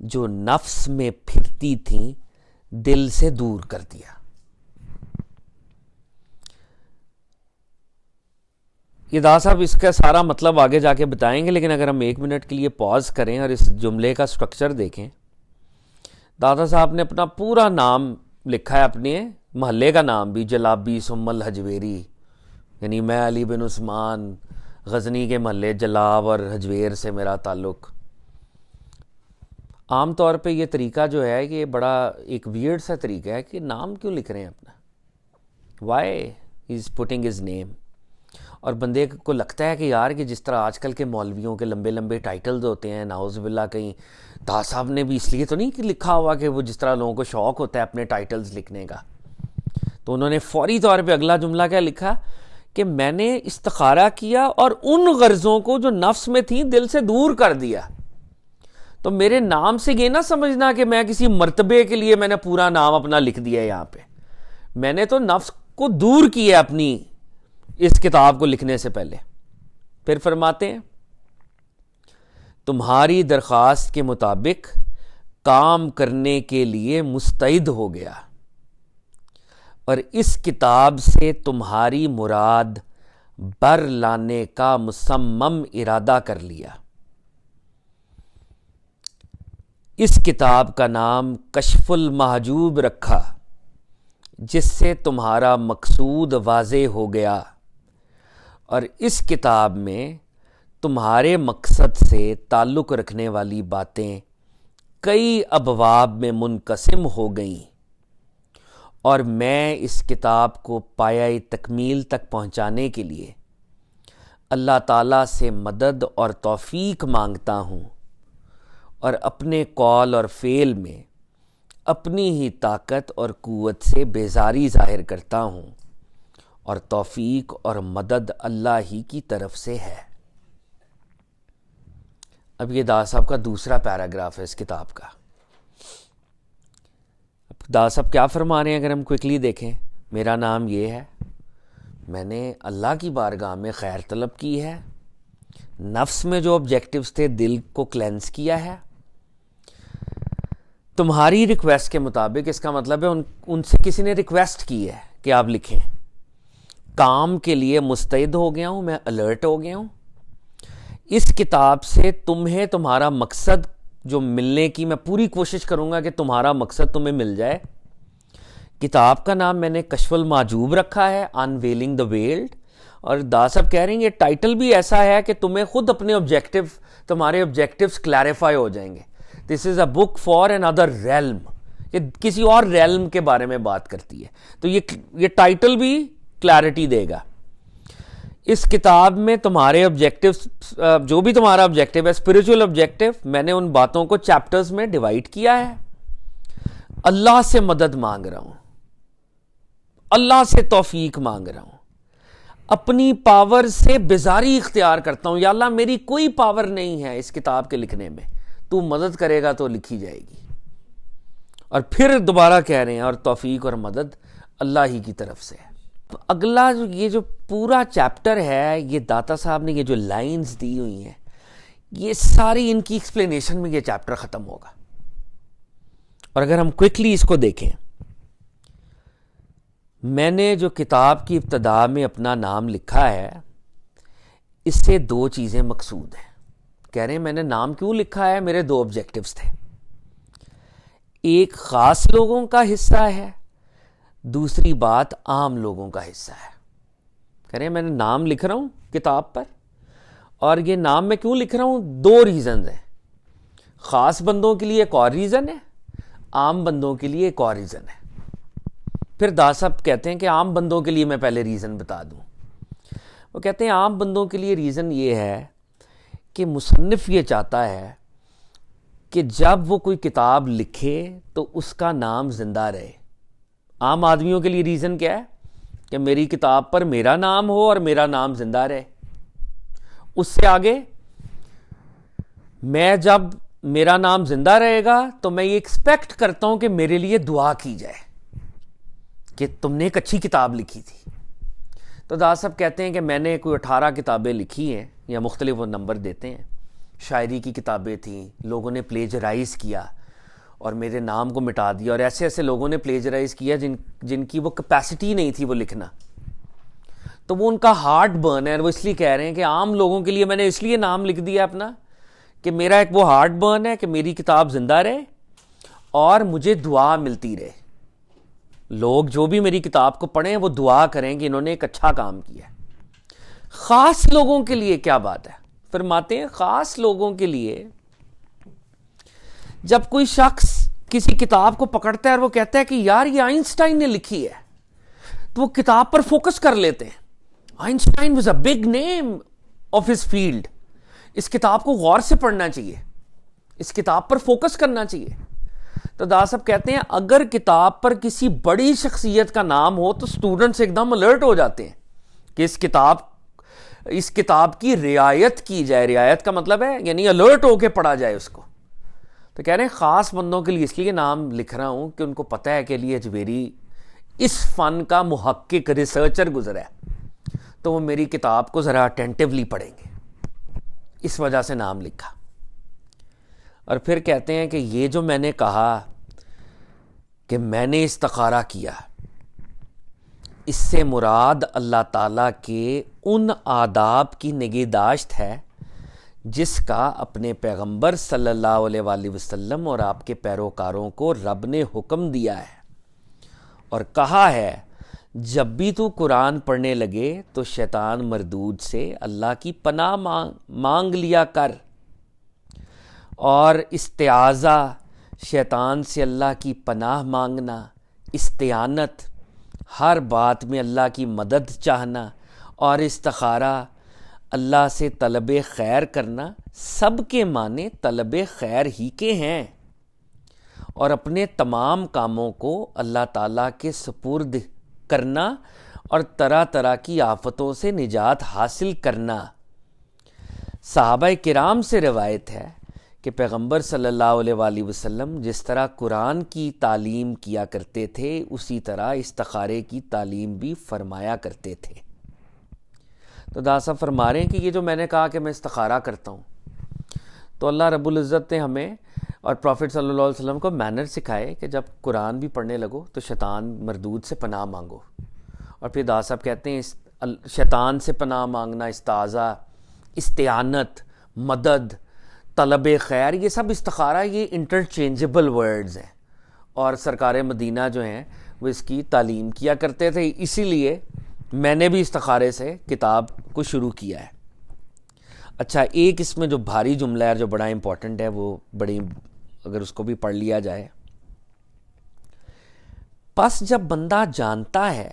جو نفس میں پھرتی تھیں دل سے دور کر دیا۔ یہ دادا صاحب اس کا سارا مطلب آگے جا کے بتائیں گے، لیکن اگر ہم 1 منٹ کے لیے پاز کریں اور اس جملے کا سٹرکچر دیکھیں، دادا صاحب نے اپنا پورا نام لکھا ہے، اپنے محلے کا نام بھی، جلابی ثم الحجویری، یعنی میں علی بن عثمان غزنی کے محلے جلاب اور حجویر سے میرا تعلق۔ عام طور پہ یہ طریقہ جو ہے یہ بڑا ایک ویئرڈ سا طریقہ ہے کہ نام کیوں لکھ رہے ہیں اپنا، why he is putting his name. اور بندے کو لگتا ہے کہ یار کہ جس طرح آج کل کے مولویوں کے لمبے لمبے ٹائٹلز ہوتے ہیں، نعوذ باللہ، کہیں دادا صاحب نے بھی اس لیے تو نہیں کہ لکھا ہوا کہ وہ جس طرح لوگوں کو شوق ہوتا ہے اپنے ٹائٹلز لکھنے کا، تو انہوں نے فوری طور پہ اگلا جملہ کیا لکھا کہ میں نے استخارہ کیا اور ان غرضوں کو جو نفس میں تھیں دل سے دور کر دیا۔ تو میرے نام سے یہ نہ سمجھنا کہ میں کسی مرتبے کے لیے میں نے پورا نام اپنا لکھ دیا ہے، یہاں پہ میں نے تو نفس کو دور کیا اپنی اس کتاب کو لکھنے سے پہلے۔ پھر فرماتے ہیں تمہاری درخواست کے مطابق کام کرنے کے لیے مستعد ہو گیا اور اس کتاب سے تمہاری مراد بر لانے کا مصمم ارادہ کر لیا۔ اس کتاب کا نام کشف المحجوب رکھا، جس سے تمہارا مقصود واضح ہو گیا، اور اس کتاب میں تمہارے مقصد سے تعلق رکھنے والی باتیں کئی ابواب میں منقسم ہو گئیں، اور میں اس کتاب کو پایۂ تکمیل تک پہنچانے کے لیے اللہ تعالیٰ سے مدد اور توفیق مانگتا ہوں، اور اپنے قول اور فعل میں اپنی ہی طاقت اور قوت سے بیزاری ظاہر کرتا ہوں، اور توفیق اور مدد اللہ ہی کی طرف سے ہے۔ اب یہ دادا صاحب کا دوسرا پیراگراف ہے اس کتاب کا۔ اب دادا صاحب کیا فرما رہے ہیں اگر ہم کوئکلی دیکھیں، میرا نام یہ ہے، میں نے اللہ کی بارگاہ میں خیر طلب کی ہے، نفس میں جو آبجیکٹیوز تھے دل کو کلینس کیا ہے، تمہاری ریکویسٹ کے مطابق، اس کا مطلب ہے ان سے کسی نے ریکویسٹ کی ہے کہ آپ لکھیں، کام کے لیے مستعد ہو گیا ہوں، میں الرٹ ہو گیا ہوں۔ اس کتاب سے تمہیں تمہارا مقصد جو ملنے کی میں پوری کوشش کروں گا کہ تمہارا مقصد تمہیں مل جائے۔ کتاب کا نام میں نے کشف المحجوب رکھا ہے، انویلنگ دا ویلڈ، اور دا صاحب کہہ رہے ہیں یہ ٹائٹل بھی ایسا ہے کہ تمہیں خود اپنے تمہارے آبجیکٹیوز کلیریفائی ہو جائیں گے. This is a book for another realm, یہ کسی اور ریلم کے بارے میں بات کرتی ہے. تو یہ ٹائٹل بھی کلیئرٹی دے گا. اس کتاب میں تمہارے آبجیکٹیوز, جو بھی تمہارا آبجیکٹیو ہے, اسپرچل آبجیکٹیو, میں نے ان باتوں کو چیپٹرز میں ڈیوائڈ کیا ہے. اللہ سے مدد مانگ رہا ہوں, اللہ سے توفیق مانگ رہا ہوں, اپنی پاور سے بیزاری اختیار کرتا ہوں. یا اللہ میری کوئی پاور نہیں ہے اس کتاب کے لکھنے میں, تو مدد کرے گا تو لکھی جائے گی. اور پھر دوبارہ کہہ رہے ہیں اور توفیق اور مدد اللہ ہی کی طرف سے ہے. اگلا یہ جو پورا چیپٹر ہے, یہ داتا صاحب نے یہ جو لائنز دی ہوئی ہیں, یہ ساری ان کی ایکسپلینیشن میں یہ چیپٹر ختم ہوگا. اور اگر ہم کوئکلی اس کو دیکھیں, میں نے جو کتاب کی ابتدا میں اپنا نام لکھا ہے, اس سے دو چیزیں مقصود ہیں. کہہ رہے ہیں میں نے نام کیوں لکھا ہے, میرے دو آبجیکٹیوز تھے. ایک خاص لوگوں کا حصہ ہے, دوسری بات عام لوگوں کا حصہ ہے. کہہ رہے ہیں میں نے نام لکھ رہا ہوں کتاب پر, اور یہ نام میں کیوں لکھ رہا ہوں, دو ریزنز ہیں. خاص بندوں کے لیے ایک اور ریزن ہے, عام بندوں کے لیے ایک اور ریزن ہے. پھر دا صاحب کہتے ہیں کہ عام بندوں کے لیے میں پہلے ریزن بتا دوں. وہ کہتے ہیں عام بندوں کے لیے ریزن یہ ہے کہ مصنف یہ چاہتا ہے کہ جب وہ کوئی کتاب لکھے تو اس کا نام زندہ رہے. عام آدمیوں کے لیے ریزن کیا ہے کہ میری کتاب پر میرا نام ہو اور میرا نام زندہ رہے. اس سے آگے میں جب میرا نام زندہ رہے گا تو میں یہ ایکسپیکٹ کرتا ہوں کہ میرے لیے دعا کی جائے کہ تم نے ایک اچھی کتاب لکھی تھی. تو دا صاحب کہتے ہیں کہ میں نے کوئی 18 کتابیں لکھی ہیں, یا مختلف وہ نمبر دیتے ہیں. شاعری کی کتابیں تھیں, لوگوں نے پلیجرائز کیا اور میرے نام کو مٹا دیا, اور ایسے ایسے لوگوں نے پلیجرائز کیا جن کی وہ کیپیسٹی نہیں تھی وہ لکھنا. تو وہ ان کا ہارٹ برن ہے, اور وہ اس لیے کہہ رہے ہیں کہ عام لوگوں کے لیے میں نے اس لیے نام لکھ دیا اپنا کہ میرا ایک وہ ہارٹ برن ہے کہ میری کتاب زندہ رہے اور مجھے دعا ملتی رہے. لوگ جو بھی میری کتاب کو پڑھیں وہ دعا کریں کہ انہوں نے ایک اچھا کام کیا. خاص لوگوں کے لیے کیا بات ہے, فرماتے ہیں خاص لوگوں کے لیے جب کوئی شخص کسی کتاب کو پکڑتا ہے اور وہ کہتا ہے کہ یار یہ آئنسٹائن نے لکھی ہے, تو وہ کتاب پر فوکس کر لیتے ہیں. Einstein was a big name of his field, اس کتاب کو غور سے پڑھنا چاہیے, اس کتاب پر فوکس کرنا چاہیے. تو دا صاحب کہتے ہیں اگر کتاب پر کسی بڑی شخصیت کا نام ہو تو اسٹوڈنٹس ایک دم الرٹ ہو جاتے ہیں کہ اس کتاب کی رعایت کی جائے. رعایت کا مطلب ہے یعنی الرٹ ہو کے پڑھا جائے اس کو. تو کہہ رہے ہیں خاص بندوں کے لیے اس لیے نام لکھ رہا ہوں کہ ان کو پتہ ہے کہ علی اجویری اس فن کا محقق ریسرچر گزرا ہے, تو وہ میری کتاب کو ذرا اٹینٹیولی پڑھیں گے, اس وجہ سے نام لکھا. اور پھر کہتے ہیں کہ یہ جو میں نے کہا کہ میں نے استخارہ کیا, اس سے مراد اللہ تعالیٰ کے ان آداب کی نگہداشت ہے جس کا اپنے پیغمبر صلی اللہ علیہ وآلہ وسلم اور آپ کے پیروکاروں کو رب نے حکم دیا ہے, اور کہا ہے جب بھی تو قرآن پڑھنے لگے تو شیطان مردود سے اللہ کی پناہ مانگ لیا کر. اور استعاذہ, شیطان سے اللہ کی پناہ مانگنا, استعانت, ہر بات میں اللہ کی مدد چاہنا, اور استخارہ, اللہ سے طلب خیر کرنا, سب کے معنی طلب خیر ہی کے ہیں. اور اپنے تمام کاموں کو اللہ تعالیٰ کے سپرد کرنا اور طرح طرح کی آفتوں سے نجات حاصل کرنا. صحابہ کرام سے روایت ہے کہ پیغمبر صلی اللہ علیہ وآلہ وسلم جس طرح قرآن کی تعلیم کیا کرتے تھے اسی طرح استخارے کی تعلیم بھی فرمایا کرتے تھے. تو دا صاحب فرما رہے ہیں کہ یہ جو میں نے کہا کہ میں استخارہ کرتا ہوں, تو اللہ رب العزت نے ہمیں اور پروفٹ صلی اللہ علیہ وسلم کو مینر سکھائے کہ جب قرآن بھی پڑھنے لگو تو شیطان مردود سے پناہ مانگو. اور پھر دا صاحب کہتے ہیں شیطان سے پناہ مانگنا, استعاذہ, استعانت, مدد, طلب خیر, یہ سب استخارہ یہ انٹرچینجبل ورڈز ہیں, اور سرکار مدینہ جو ہیں وہ اس کی تعلیم کیا کرتے تھے. اسی لیے میں نے بھی استخارے سے کتاب کو شروع کیا ہے. اچھا ایک اس میں جو بھاری جملہ ہے جو بڑا امپورٹنٹ ہے وہ بڑی اگر اس کو بھی پڑھ لیا جائے. پس جب بندہ جانتا ہے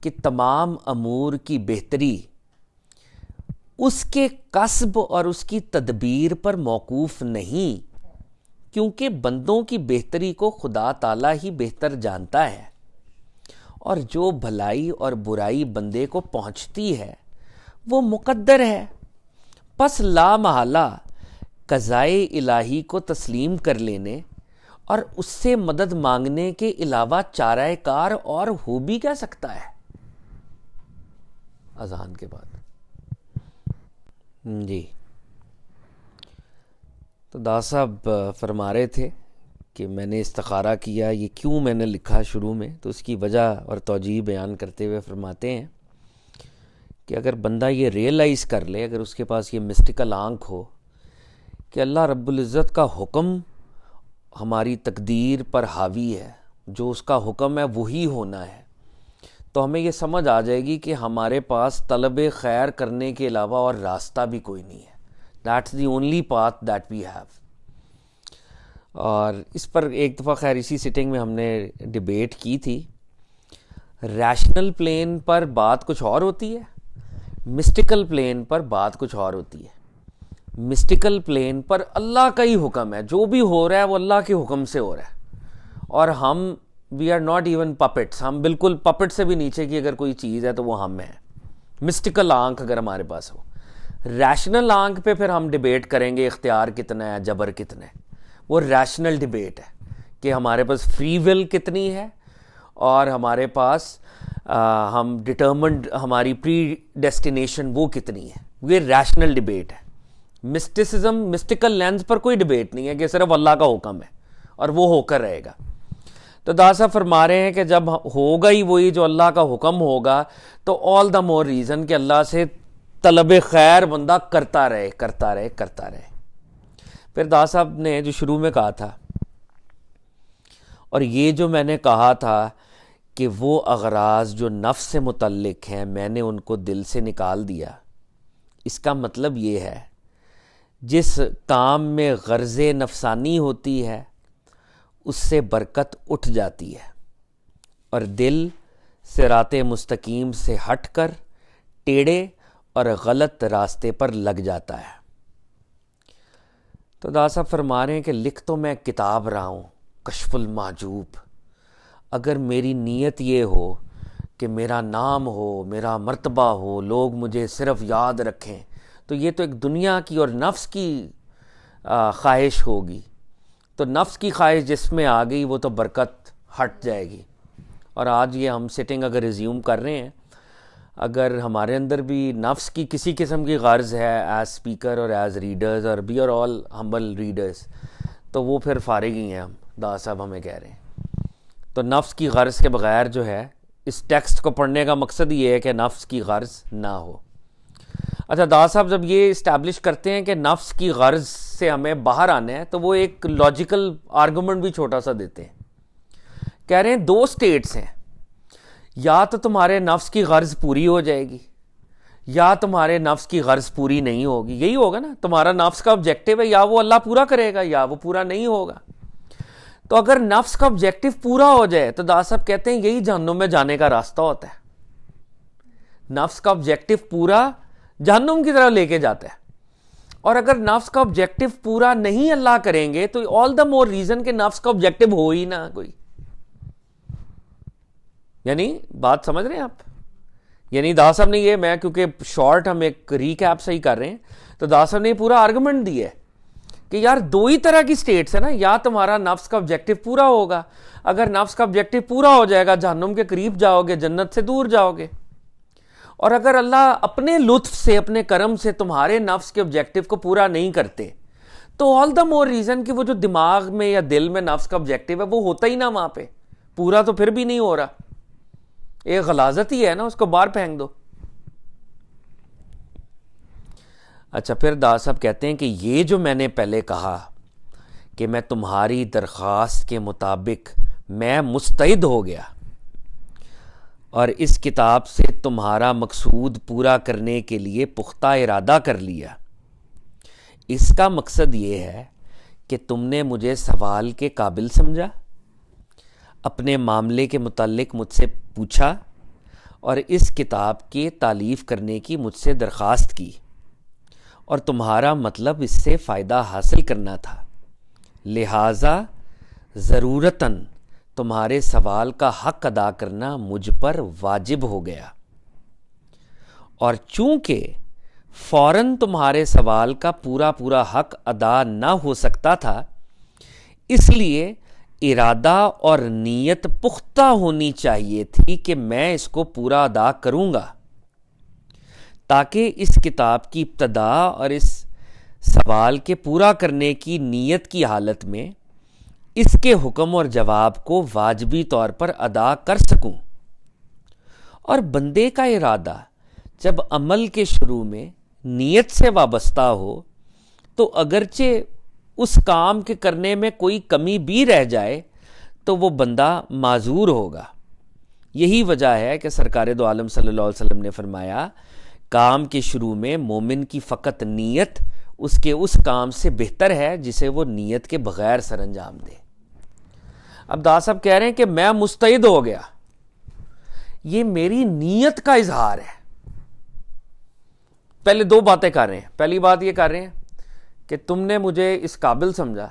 کہ تمام امور کی بہتری اس کے کسب اور اس کی تدبیر پر موقوف نہیں، کیونکہ بندوں کی بہتری کو خدا تعالیٰ ہی بہتر جانتا ہے، اور جو بھلائی اور برائی بندے کو پہنچتی ہے وہ مقدر ہے. پس لا محالہ قضائے الہی کو تسلیم کر لینے اور اس سے مدد مانگنے کے علاوہ چارہ کار اور ہو بھی کیا سکتا ہے. اذان کے بعد جی تو دا صاحب فرما رہے تھے کہ میں نے استخارہ کیا، یہ کیوں میں نے لکھا شروع میں، تو اس کی وجہ اور توجیہ بیان کرتے ہوئے فرماتے ہیں کہ اگر بندہ یہ ریئلائز کر لے، اگر اس کے پاس یہ مسٹیکل آنکھ ہو کہ اللہ رب العزت کا حکم ہماری تقدیر پر حاوی ہے، جو اس کا حکم ہے وہی ہونا ہے، تو ہمیں یہ سمجھ آ جائے گی کہ ہمارے پاس طلب خیر کرنے کے علاوہ اور راستہ بھی کوئی نہیں ہے. That's the only path that we have. اور اس پر ایک دفعہ خیر اسی سٹنگ میں ہم نے ڈیبیٹ کی تھی. ریشنل پلین پر بات کچھ اور ہوتی ہے، مسٹیکل پلین پر بات کچھ اور ہوتی ہے. مسٹیکل پلین پر اللہ کا ہی حکم ہے، جو بھی ہو رہا ہے وہ اللہ کے حکم سے ہو رہا ہے، اور ہم وی آر ناٹ ایون پپٹس، ہم بالکل پپٹ سے بھی نیچے کی اگر کوئی چیز ہے تو وہ ہم ہیں. مسٹیکل آنکھ اگر ہمارے پاس ہو. ریشنل آنکھ پہ پھر ہم ڈیبیٹ کریں گے اختیار کتنا ہے، جبر کتنا ہے. وہ ریشنل ڈیبیٹ ہے کہ ہمارے پاس فری ول کتنی ہے اور ہمارے پاس ہم ڈٹرمنڈ ہماری پری ڈیسٹینیشن وہ کتنی ہے. یہ ریشنل ڈیبیٹ ہے. مسٹیسزم مسٹیکل لینز پر کوئی ڈیبیٹ نہیں ہے کہ صرف اللہ کا حکم ہے اور وہ ہو کر رہے گا. تو دا صاحب فرما رہے ہیں کہ جب ہوگا ہی وہی جو اللہ کا حکم ہوگا تو آل دا مور ریزن کہ اللہ سے طلب خیر بندہ کرتا رہے کرتا رہے کرتا رہے. پھر دا صاحب نے جو شروع میں کہا تھا، اور یہ جو میں نے کہا تھا کہ وہ اغراض جو نفس سے متعلق ہیں میں نے ان کو دل سے نکال دیا، اس کا مطلب یہ ہے جس کام میں غرض نفسانی ہوتی ہے اس سے برکت اٹھ جاتی ہے اور دل صراط مستقیم سے ہٹ کر ٹیڑے اور غلط راستے پر لگ جاتا ہے. تو دا صاحب فرما رہے ہیں کہ لکھ تو میں کتاب رہا ہوں کشف المحجوب، اگر میری نیت یہ ہو کہ میرا نام ہو، میرا مرتبہ ہو، لوگ مجھے صرف یاد رکھیں، تو یہ تو ایک دنیا کی اور نفس کی خواہش ہوگی. تو نفس کی خواہش جس میں آ گئی وہ تو برکت ہٹ جائے گی. اور آج یہ ہم سٹنگ اگر ریزیوم کر رہے ہیں، اگر ہمارے اندر بھی نفس کی کسی قسم کی غرض ہے ایز اسپیکر اور ایز ریڈرز، اور we are all humble readers, تو وہ پھر فارغ ہی ہیں ہم. دا صاحب ہمیں کہہ رہے ہیں تو نفس کی غرض کے بغیر جو ہے اس ٹیکسٹ کو پڑھنے کا مقصد یہ ہے کہ نفس کی غرض نہ ہو. اچھا دا صاحب جب یہ اسٹیبلش کرتے ہیں کہ نفس کی غرض سے ہمیں باہر آنا ہے تو وہ ایک لاجیکل آرگومنٹ بھی چھوٹا سا دیتے ہیں. کہہ رہے ہیں دو سٹیٹس ہیں، یا تو تمہارے نفس کی غرض پوری ہو جائے گی یا تمہارے نفس کی غرض پوری نہیں ہوگی. یہی ہوگا نا، تمہارا نفس کا آبجیکٹو ہے، یا وہ اللہ پورا کرے گا یا وہ پورا نہیں ہوگا. تو اگر نفس کا آبجیکٹو پورا ہو جائے تو دا صاحب کہتے ہیں یہی جہنم میں جانے کا راستہ ہوتا ہے. نفس کا آبجیکٹو پورا جہنم کی طرف لے کے جاتا ہے. اور اگر نفس کا آبجیکٹو پورا نہیں اللہ کریں گے تو آل دا مور ریزن کہ نفس کا آبجیکٹو ہو ہی نہ کوئی. یعنی بات سمجھ رہے ہیں آپ؟ یعنی دا صاحب نے یہ، میں کیونکہ شارٹ ہم ایک ریکیپ صحیح کر رہے ہیں، تو دا صاحب نے پورا آرگومنٹ دیا ہے کہ یار دو ہی طرح کی سٹیٹس ہیں نا، یا تمہارا نفس کا آبجیکٹو پورا ہوگا، اگر نفس کا آبجیکٹو پورا ہو جائے گا جہنم کے قریب جاؤ گے، جنت سے دور جاؤ گے. اور اگر اللہ اپنے لطف سے، اپنے کرم سے تمہارے نفس کے آبجیکٹو کو پورا نہیں کرتے تو آل دا مور ریزن کہ وہ جو دماغ میں یا دل میں نفس کا آبجیکٹو ہے وہ ہوتا ہی نہ وہاں پہ، پورا تو پھر بھی نہیں ہو رہا. ایک غلاظت ہی ہے نا، اس کو باہر پھینک دو. اچھا پھر دا صاحب کہتے ہیں کہ یہ جو میں نے پہلے کہا کہ میں تمہاری درخواست کے مطابق میں مستعد ہو گیا، اور اس کتاب سے تمہارا مقصود پورا کرنے کے لیے پختہ ارادہ کر لیا۔ اس کا مقصد یہ ہے کہ تم نے مجھے سوال کے قابل سمجھا، اپنے معاملے کے متعلق مجھ سے پوچھا اور اس کتاب کے تالیف کرنے کی مجھ سے درخواست کی، اور تمہارا مطلب اس سے فائدہ حاصل کرنا تھا، لہٰذا ضرورتاً تمہارے سوال کا حق ادا کرنا مجھ پر واجب ہو گیا، اور چونکہ فوراً تمہارے سوال کا پورا حق ادا نہ ہو سکتا تھا، اس لیے ارادہ اور نیت پختہ ہونی چاہیے تھی کہ میں اس کو پورا ادا کروں گا، تاکہ اس کتاب کی ابتدا اور اس سوال کے پورا کرنے کی نیت کی حالت میں اس کے حکم اور جواب کو واجبی طور پر ادا کر سکوں۔ اور بندے کا ارادہ جب عمل کے شروع میں نیت سے وابستہ ہو تو اگرچہ اس کام کے کرنے میں کوئی کمی بھی رہ جائے تو وہ بندہ معذور ہوگا۔ یہی وجہ ہے کہ سرکار دو عالم صلی اللہ علیہ وسلم نے فرمایا، کام کے شروع میں مومن کی فقط نیت اس کے اس کام سے بہتر ہے جسے وہ نیت کے بغیر سر انجام دے۔ اب دا صاحب کہہ رہے ہیں کہ میں مستعد ہو گیا، یہ میری نیت کا اظہار ہے۔ پہلے دو باتیں کر رہے ہیں۔ پہلی بات یہ کر رہے ہیں کہ تم نے مجھے اس قابل سمجھا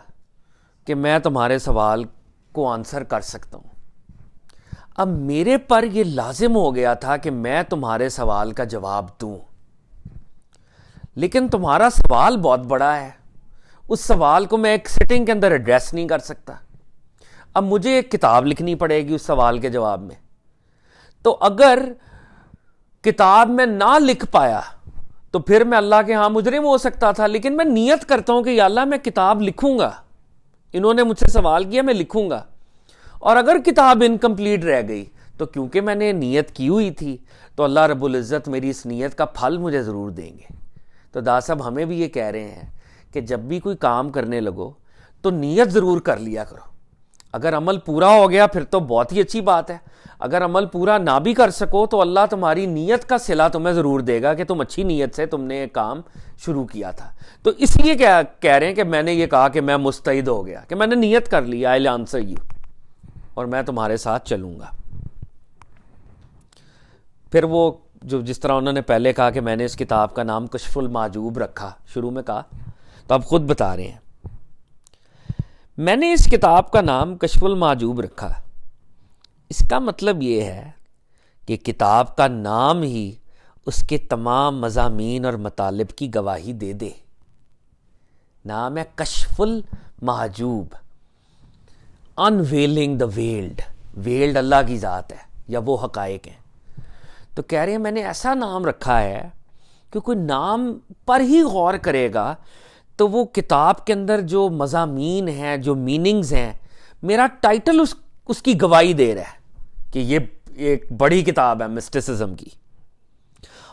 کہ میں تمہارے سوال کو آنسر کر سکتا ہوں۔ اب میرے پر یہ لازم ہو گیا تھا کہ میں تمہارے سوال کا جواب دوں، لیکن تمہارا سوال بہت بڑا ہے، اس سوال کو میں ایک سٹنگ کے اندر ایڈریس نہیں کر سکتا۔ اب مجھے ایک کتاب لکھنی پڑے گی اس سوال کے جواب میں، تو اگر کتاب میں نہ لکھ پایا تو پھر میں اللہ کے ہاں مجرم ہو سکتا تھا، لیکن میں نیت کرتا ہوں کہ یا اللہ میں کتاب لکھوں گا، انہوں نے مجھ سے سوال کیا میں لکھوں گا، اور اگر کتاب انکمپلیٹ رہ گئی تو کیونکہ میں نے نیت کی ہوئی تھی تو اللہ رب العزت میری اس نیت کا پھل مجھے ضرور دیں گے۔ تو دا صاحب ہمیں بھی یہ کہہ رہے ہیں کہ جب بھی کوئی کام کرنے لگو تو نیت ضرور کر لیا کرو۔ اگر عمل پورا ہو گیا پھر تو بہت ہی اچھی بات ہے، اگر عمل پورا نہ بھی کر سکو تو اللہ تمہاری نیت کا صلہ تمہیں ضرور دے گا کہ تم اچھی نیت سے تم نے یہ کام شروع کیا تھا۔ تو اس لیے کیا کہہ رہے ہیں کہ میں نے یہ کہا کہ میں مستعد ہو گیا، کہ میں نے نیت کر لی آئی ول آنسر یو، اور میں تمہارے ساتھ چلوں گا۔ پھر وہ جس طرح انہوں نے پہلے کہا کہ میں نے اس کتاب کا نام کشف المحجوب رکھا، شروع میں کہا، تو اب خود بتا رہے ہیں میں نے اس کتاب کا نام کشف المحجوب رکھا، اس کا مطلب یہ ہے کہ کتاب کا نام ہی اس کے تمام مضامین اور مطالب کی گواہی دے دے۔ نام ہے کشف al Mahjub, unveiling the valid, valid اللہ کی ذات ہے یا وہ حقائق ہیں۔ تو کہہ رہے ہیں میں نے ایسا نام رکھا ہے کہ کوئی نام پر ہی غور کرے گا تو وہ کتاب کے اندر جو مضامین ہیں، جو میننگز ہیں، میرا ٹائٹل اس کی گواہی دے رہا ہے کہ یہ ایک بڑی کتاب ہے مسٹسزم کی۔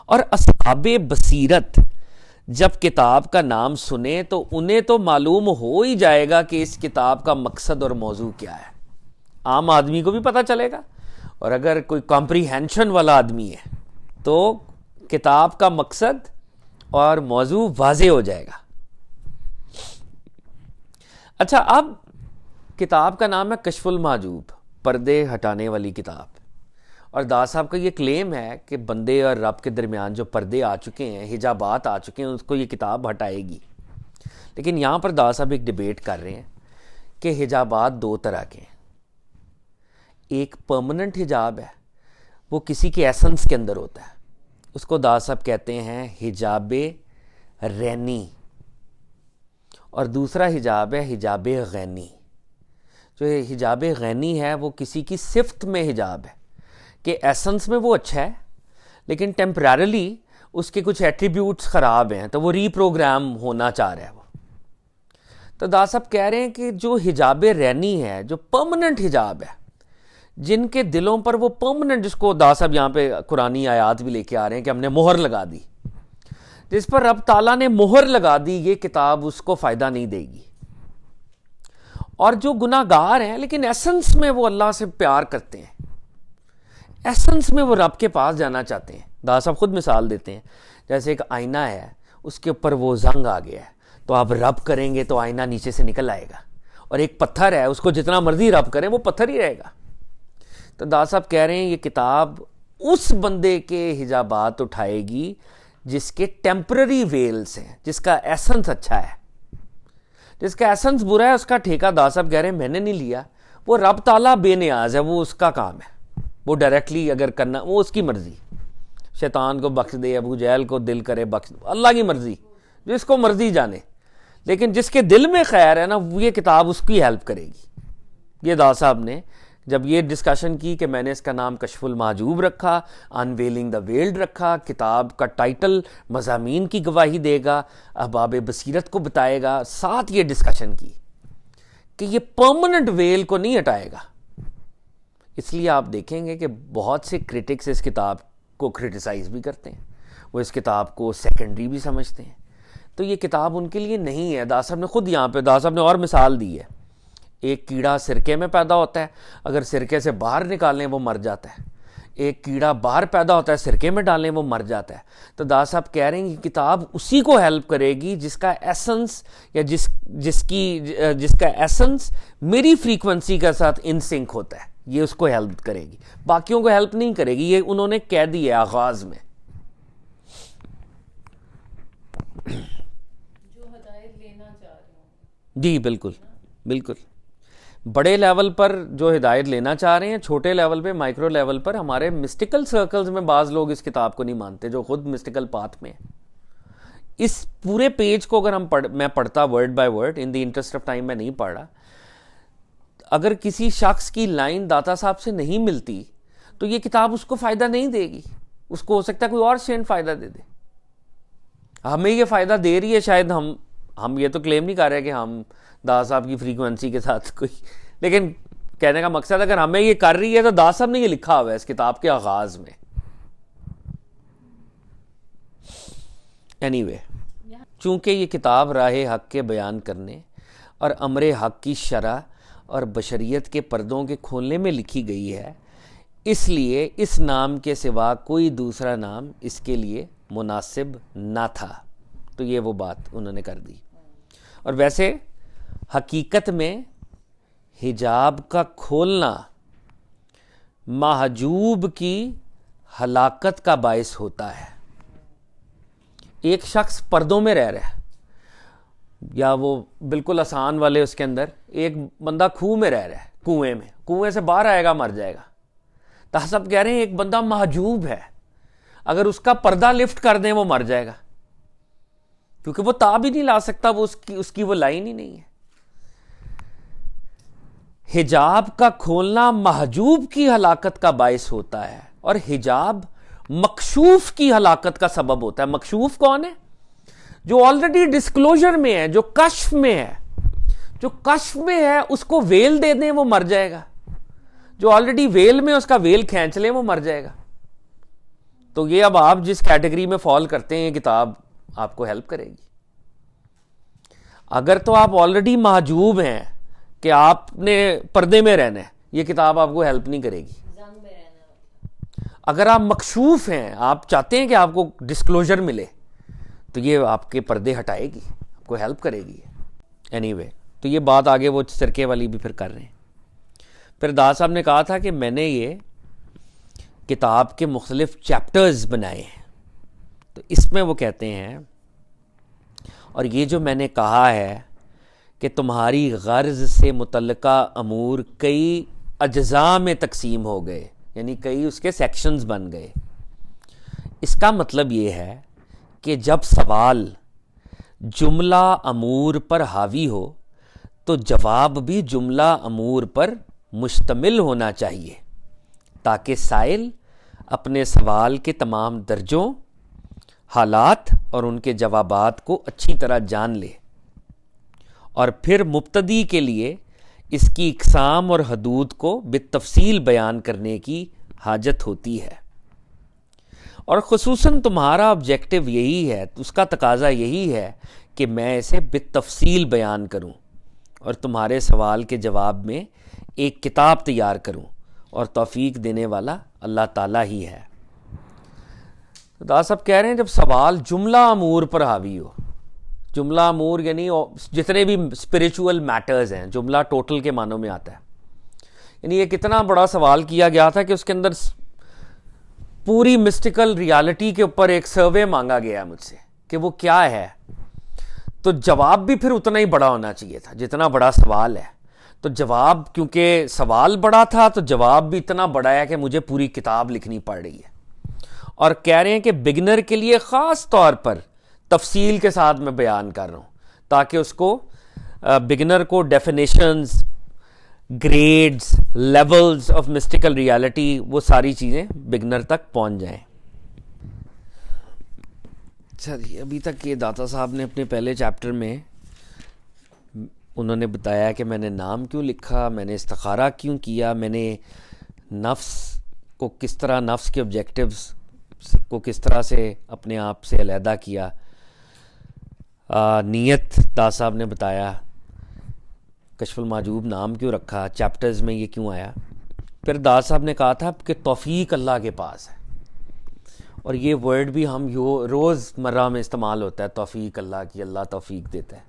اور اصحاب بصیرت جب کتاب کا نام سنے تو انہیں تو معلوم ہو ہی جائے گا کہ اس کتاب کا مقصد اور موضوع کیا ہے، عام آدمی کو بھی پتہ چلے گا، اور اگر کوئی کمپریہنشن والا آدمی ہے تو کتاب کا مقصد اور موضوع واضح ہو جائے گا۔ اچھا، اب کتاب کا نام ہے کشف المحجوب، پردے ہٹانے والی کتاب، اور دا صاحب کا یہ کلیم ہے کہ بندے اور رب کے درمیان جو پردے آ چکے ہیں، حجابات آ چکے ہیں، اس کو یہ کتاب ہٹائے گی۔ لیکن یہاں پر دا صاحب ایک ڈیبیٹ کر رہے ہیں کہ حجابات دو طرح کے ہیں، ایک پرماننٹ حجاب ہے، وہ کسی کے ایسنس کے اندر ہوتا ہے، اس کو دا صاحب کہتے ہیں حجاب رینی، اور دوسرا حجاب ہے حجاب غینی۔ جو حجاب غینی ہے وہ کسی کی صفت میں حجاب ہے کہ ایسنس میں وہ اچھا ہے لیکن ٹیمپریرلی اس کے کچھ ایٹریبیوٹس خراب ہیں تو وہ ری پروگرام ہونا چاہ رہا ہے وہ۔ تو دا صاحب کہہ رہے ہیں کہ جو حجاب رینی ہے، جو پرماننٹ حجاب ہے، جن کے دلوں پر وہ پرماننٹ، جس کو دا صاحب یہاں پہ قرآنی آیات بھی لے کے آ رہے ہیں کہ ہم نے مہر لگا دی، جس پر رب تعالیٰ نے مہر لگا دی، یہ کتاب اس کو فائدہ نہیں دے گی۔ اور جو گناہ گار ہیں لیکن ایسنس میں وہ اللہ سے پیار کرتے ہیں، ایسنس میں وہ رب کے پاس جانا چاہتے ہیں. دا صاحب خود مثال دیتے ہیں, جیسے ایک آئینہ ہے, اس کے اوپر وہ زنگ آ گیا ہے, تو آپ رب کریں گے تو آئینہ نیچے سے نکل آئے گا, اور ایک پتھر ہے, اس کو جتنا مرضی رب کریں وہ پتھر ہی رہے گا. تو دا صاحب کہہ رہے ہیں یہ کتاب اس بندے کے حجابات اٹھائے گی جس کے ٹیمپرری ویلز ہیں, جس کا ایسنس اچھا ہے. جس کا ایسنس برا ہے اس کا ٹھیکہ دا صاحب کہہ رہے ہیں میں نے نہیں لیا, وہ رب تعالیٰ بے نیاز ہے, وہ اس کا کام ہے, وہ ڈائریکٹلی اگر کرنا وہ اس کی مرضی. شیطان کو بخش دے, ابو جہل کو دل کرے بخش دے, اللہ کی مرضی, جس کو مرضی جانے. لیکن جس کے دل میں خیر ہے نا, یہ کتاب اس کی ہیلپ کرے گی. یہ دا صاحب نے جب یہ ڈسکشن کی کہ میں نے اس کا نام کشف المحجوب رکھا, انویلنگ دا ویلڈ رکھا, کتاب کا ٹائٹل مضامین کی گواہی دے گا, احباب بصیرت کو بتائے گا, ساتھ یہ ڈسکشن کی کہ یہ پرماننٹ ویل کو نہیں ہٹائے گا. اس لیے آپ دیکھیں گے کہ بہت سے کرٹکس اس کتاب کو کرٹیسائز بھی کرتے ہیں, وہ اس کتاب کو سیکنڈری بھی سمجھتے ہیں. تو یہ کتاب ان کے لیے نہیں ہے. دا صاحب نے خود یہاں پہ دا صاحب نے اور مثال دی ہے, ایک کیڑا سرکے میں پیدا ہوتا ہے, اگر سرکے سے باہر نکالیں وہ مر جاتا ہے. ایک کیڑا باہر پیدا ہوتا ہے, سرکے میں ڈالیں وہ مر جاتا ہے. تو دا صاحب کہہ رہے ہیں کہ کتاب اسی کو ہیلپ کرے گی جس کا ایسنس یا جس کا ایسنس میری فریکوینسی کے ساتھ ان سنک ہوتا ہے, یہ اس کو ہیلپ کرے گی, باقیوں کو ہیلپ نہیں کرے گی. یہ انہوں نے کہہ دی ہے آغاز میں. جو ہدایت لینا چاہ رہے ہیں. جی بالکل بالکل. بڑے لیول پر جو ہدایت لینا چاہ رہے ہیں, چھوٹے لیول پہ, مائکرو لیول پر, ہمارے مسٹیکل سرکلز میں بعض لوگ اس کتاب کو نہیں مانتے جو خود مسٹیکل پاتھ میں ہیں. اس پورے پیج کو اگر میں پڑھتا word by word, in the interest of time میں نہیں پڑھ رہا, اگر کسی شخص کی لائن داتا صاحب سے نہیں ملتی تو یہ کتاب اس کو فائدہ نہیں دے گی. اس کو ہو سکتا ہے کوئی اور سینٹ فائدہ دے دے. ہمیں یہ فائدہ دے رہی ہے, شاید ہم یہ تو کلیم نہیں کر رہے کہ ہم دا صاحب کی فریکوینسی کے ساتھ کوئی, لیکن کہنے کا مقصد اگر ہمیں یہ کر رہی ہے تو دا صاحب نے یہ لکھا ہوا ہے اس کتاب کے آغاز میں. اینی وے, چونکہ یہ کتاب راہ حق کے بیان کرنے اور امر حق کی شرح اور بشریت کے پردوں کے کھولنے میں لکھی گئی ہے, اس لیے اس نام کے سوا کوئی دوسرا نام اس کے لیے مناسب نہ تھا. تو یہ وہ بات انہوں نے کر دی. اور ویسے حقیقت میں حجاب کا کھولنا محجوب کی ہلاکت کا باعث ہوتا ہے. ایک شخص پردوں میں رہ رہا ہے, یا وہ بالکل آسان والے اس کے اندر, ایک بندہ کنویں میں رہ رہا ہے, کنویں سے باہر آئے گا مر جائے گا. صاحب کہہ رہے ہیں ایک بندہ محجوب ہے, اگر اس کا پردہ لفٹ کر دیں وہ مر جائے گا, کیونکہ وہ تاب ہی نہیں لا سکتا, وہ اس کی وہ لائن ہی نہیں ہے. حجاب کا کھولنا محجوب کی ہلاکت کا باعث ہوتا ہے, اور حجاب مکشوف کی ہلاکت کا سبب ہوتا ہے. مکشوف کون ہے؟ جو آلریڈی ڈسکلوجر میں ہے, جو کشف میں ہے. جو کشف میں ہے اس کو ویل دے دیں وہ مر جائے گا, جو آلریڈی ویل میں اس کا ویل کھینچ لیں وہ مر جائے گا. تو یہ اب آپ جس کیٹیگری میں فال کرتے ہیں کتاب آپ کو ہیلپ کرے گی. اگر تو آپ آلریڈی محجوب ہیں کہ آپ نے پردے میں رہنا ہے, یہ کتاب آپ کو ہیلپ نہیں کرے گی. اگر آپ مکشوف ہیں, آپ چاہتے ہیں کہ آپ کو ڈسکلوجر ملے, تو یہ آپ کے پردے ہٹائے گی, آپ کو ہیلپ کرے گی. اینی وے, تو یہ بات آگے وہ سرکے والی بھی پھر کر رہے ہیں. پھر دا صاحب نے کہا تھا کہ میں نے یہ کتاب کے مختلف چیپٹرز بنائے ہیں. تو اس میں وہ کہتے ہیں, اور یہ جو میں نے کہا ہے کہ تمہاری غرض سے متعلقہ امور کئی اجزاء میں تقسیم ہو گئے, یعنی کئی اس کے سیکشنز بن گئے. اس کا مطلب یہ ہے کہ جب سوال جملہ امور پر حاوی ہو تو جواب بھی جملہ امور پر مشتمل ہونا چاہیے, تاکہ سائل اپنے سوال کے تمام درجوں, حالات اور ان کے جوابات کو اچھی طرح جان لے, اور پھر مبتدی کے لیے اس کی اقسام اور حدود کو بالتفصیل بیان کرنے کی حاجت ہوتی ہے. اور خصوصاً تمہارا آبجیکٹو یہی ہے, اس کا تقاضا یہی ہے کہ میں اسے بالتفصیل بیان کروں اور تمہارے سوال کے جواب میں ایک کتاب تیار کروں, اور توفیق دینے والا اللہ تعالیٰ ہی ہے. دا صاحب کہہ رہے ہیں جب سوال جملہ امور پر حاوی ہو, جملہ امور یعنی جتنے بھی اسپریچول میٹرز ہیں, جملہ ٹوٹل کے معنوں میں آتا ہے, یعنی ایک اتنا بڑا سوال کیا گیا تھا کہ اس کے اندر پوری مسٹیکل ریالٹی کے اوپر ایک سروے مانگا گیا مجھ سے کہ وہ کیا ہے, تو جواب بھی پھر اتنا ہی بڑا ہونا چاہیے تھا جتنا بڑا سوال ہے. تو جواب کیونکہ سوال بڑا تھا تو جواب بھی اتنا بڑا ہے کہ مجھے پوری کتاب لکھنی پڑ رہی ہے. اور کہہ رہے ہیں کہ بگنر کے لیے خاص طور پر تفصیل کے ساتھ میں بیان کر رہا ہوں تاکہ اس کو بگنر کو definitions, grades, levels of mystical reality, وہ ساری چیزیں بگنر تک پہنچ جائیں. اچھا جی, ابھی تک یہ داتا صاحب نے اپنے پہلے چیپٹر میں انہوں نے بتایا کہ میں نے نام کیوں لکھا, میں نے استخارہ کیوں کیا, میں نے نفس کو کس طرح, نفس کے آبجیکٹیوز کو کس طرح سے اپنے آپ سے علیحدہ کیا, نیت دا صاحب نے بتایا, کشف المحجوب نام کیوں رکھا, چیپٹرز میں یہ کیوں آیا. پھر دا صاحب نے کہا تھا کہ توفیق اللہ کے پاس ہے, اور یہ ورڈ بھی ہم روز مرہ میں استعمال ہوتا ہے, توفیق اللہ کی, اللہ توفیق دیتا ہے.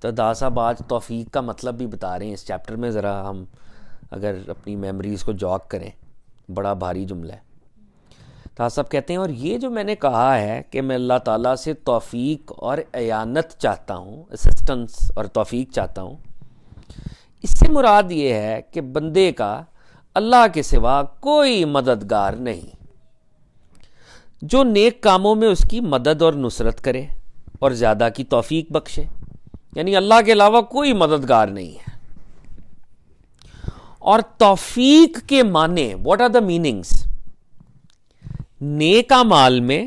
تو دا صاحب آج توفیق کا مطلب بھی بتا رہے ہیں اس چیپٹر میں, ذرا ہم اگر اپنی میموریز کو جاگ کریں, بڑا بھاری جملہ ہے. دا صاحب کہتے ہیں اور یہ جو میں نے کہا ہے کہ میں اللہ تعالیٰ سے توفیق اور اعانت چاہتا ہوں, اسسٹنس اور توفیق چاہتا ہوں, اس سے مراد یہ ہے کہ بندے کا اللہ کے سوا کوئی مددگار نہیں جو نیک کاموں میں اس کی مدد اور نصرت کرے اور زیادہ کی توفیق بخشے. یعنی اللہ کے علاوہ کوئی مددگار نہیں ہے. اور توفیق کے معنی, واٹ آر دا میننگز؟ نیک اعمال میں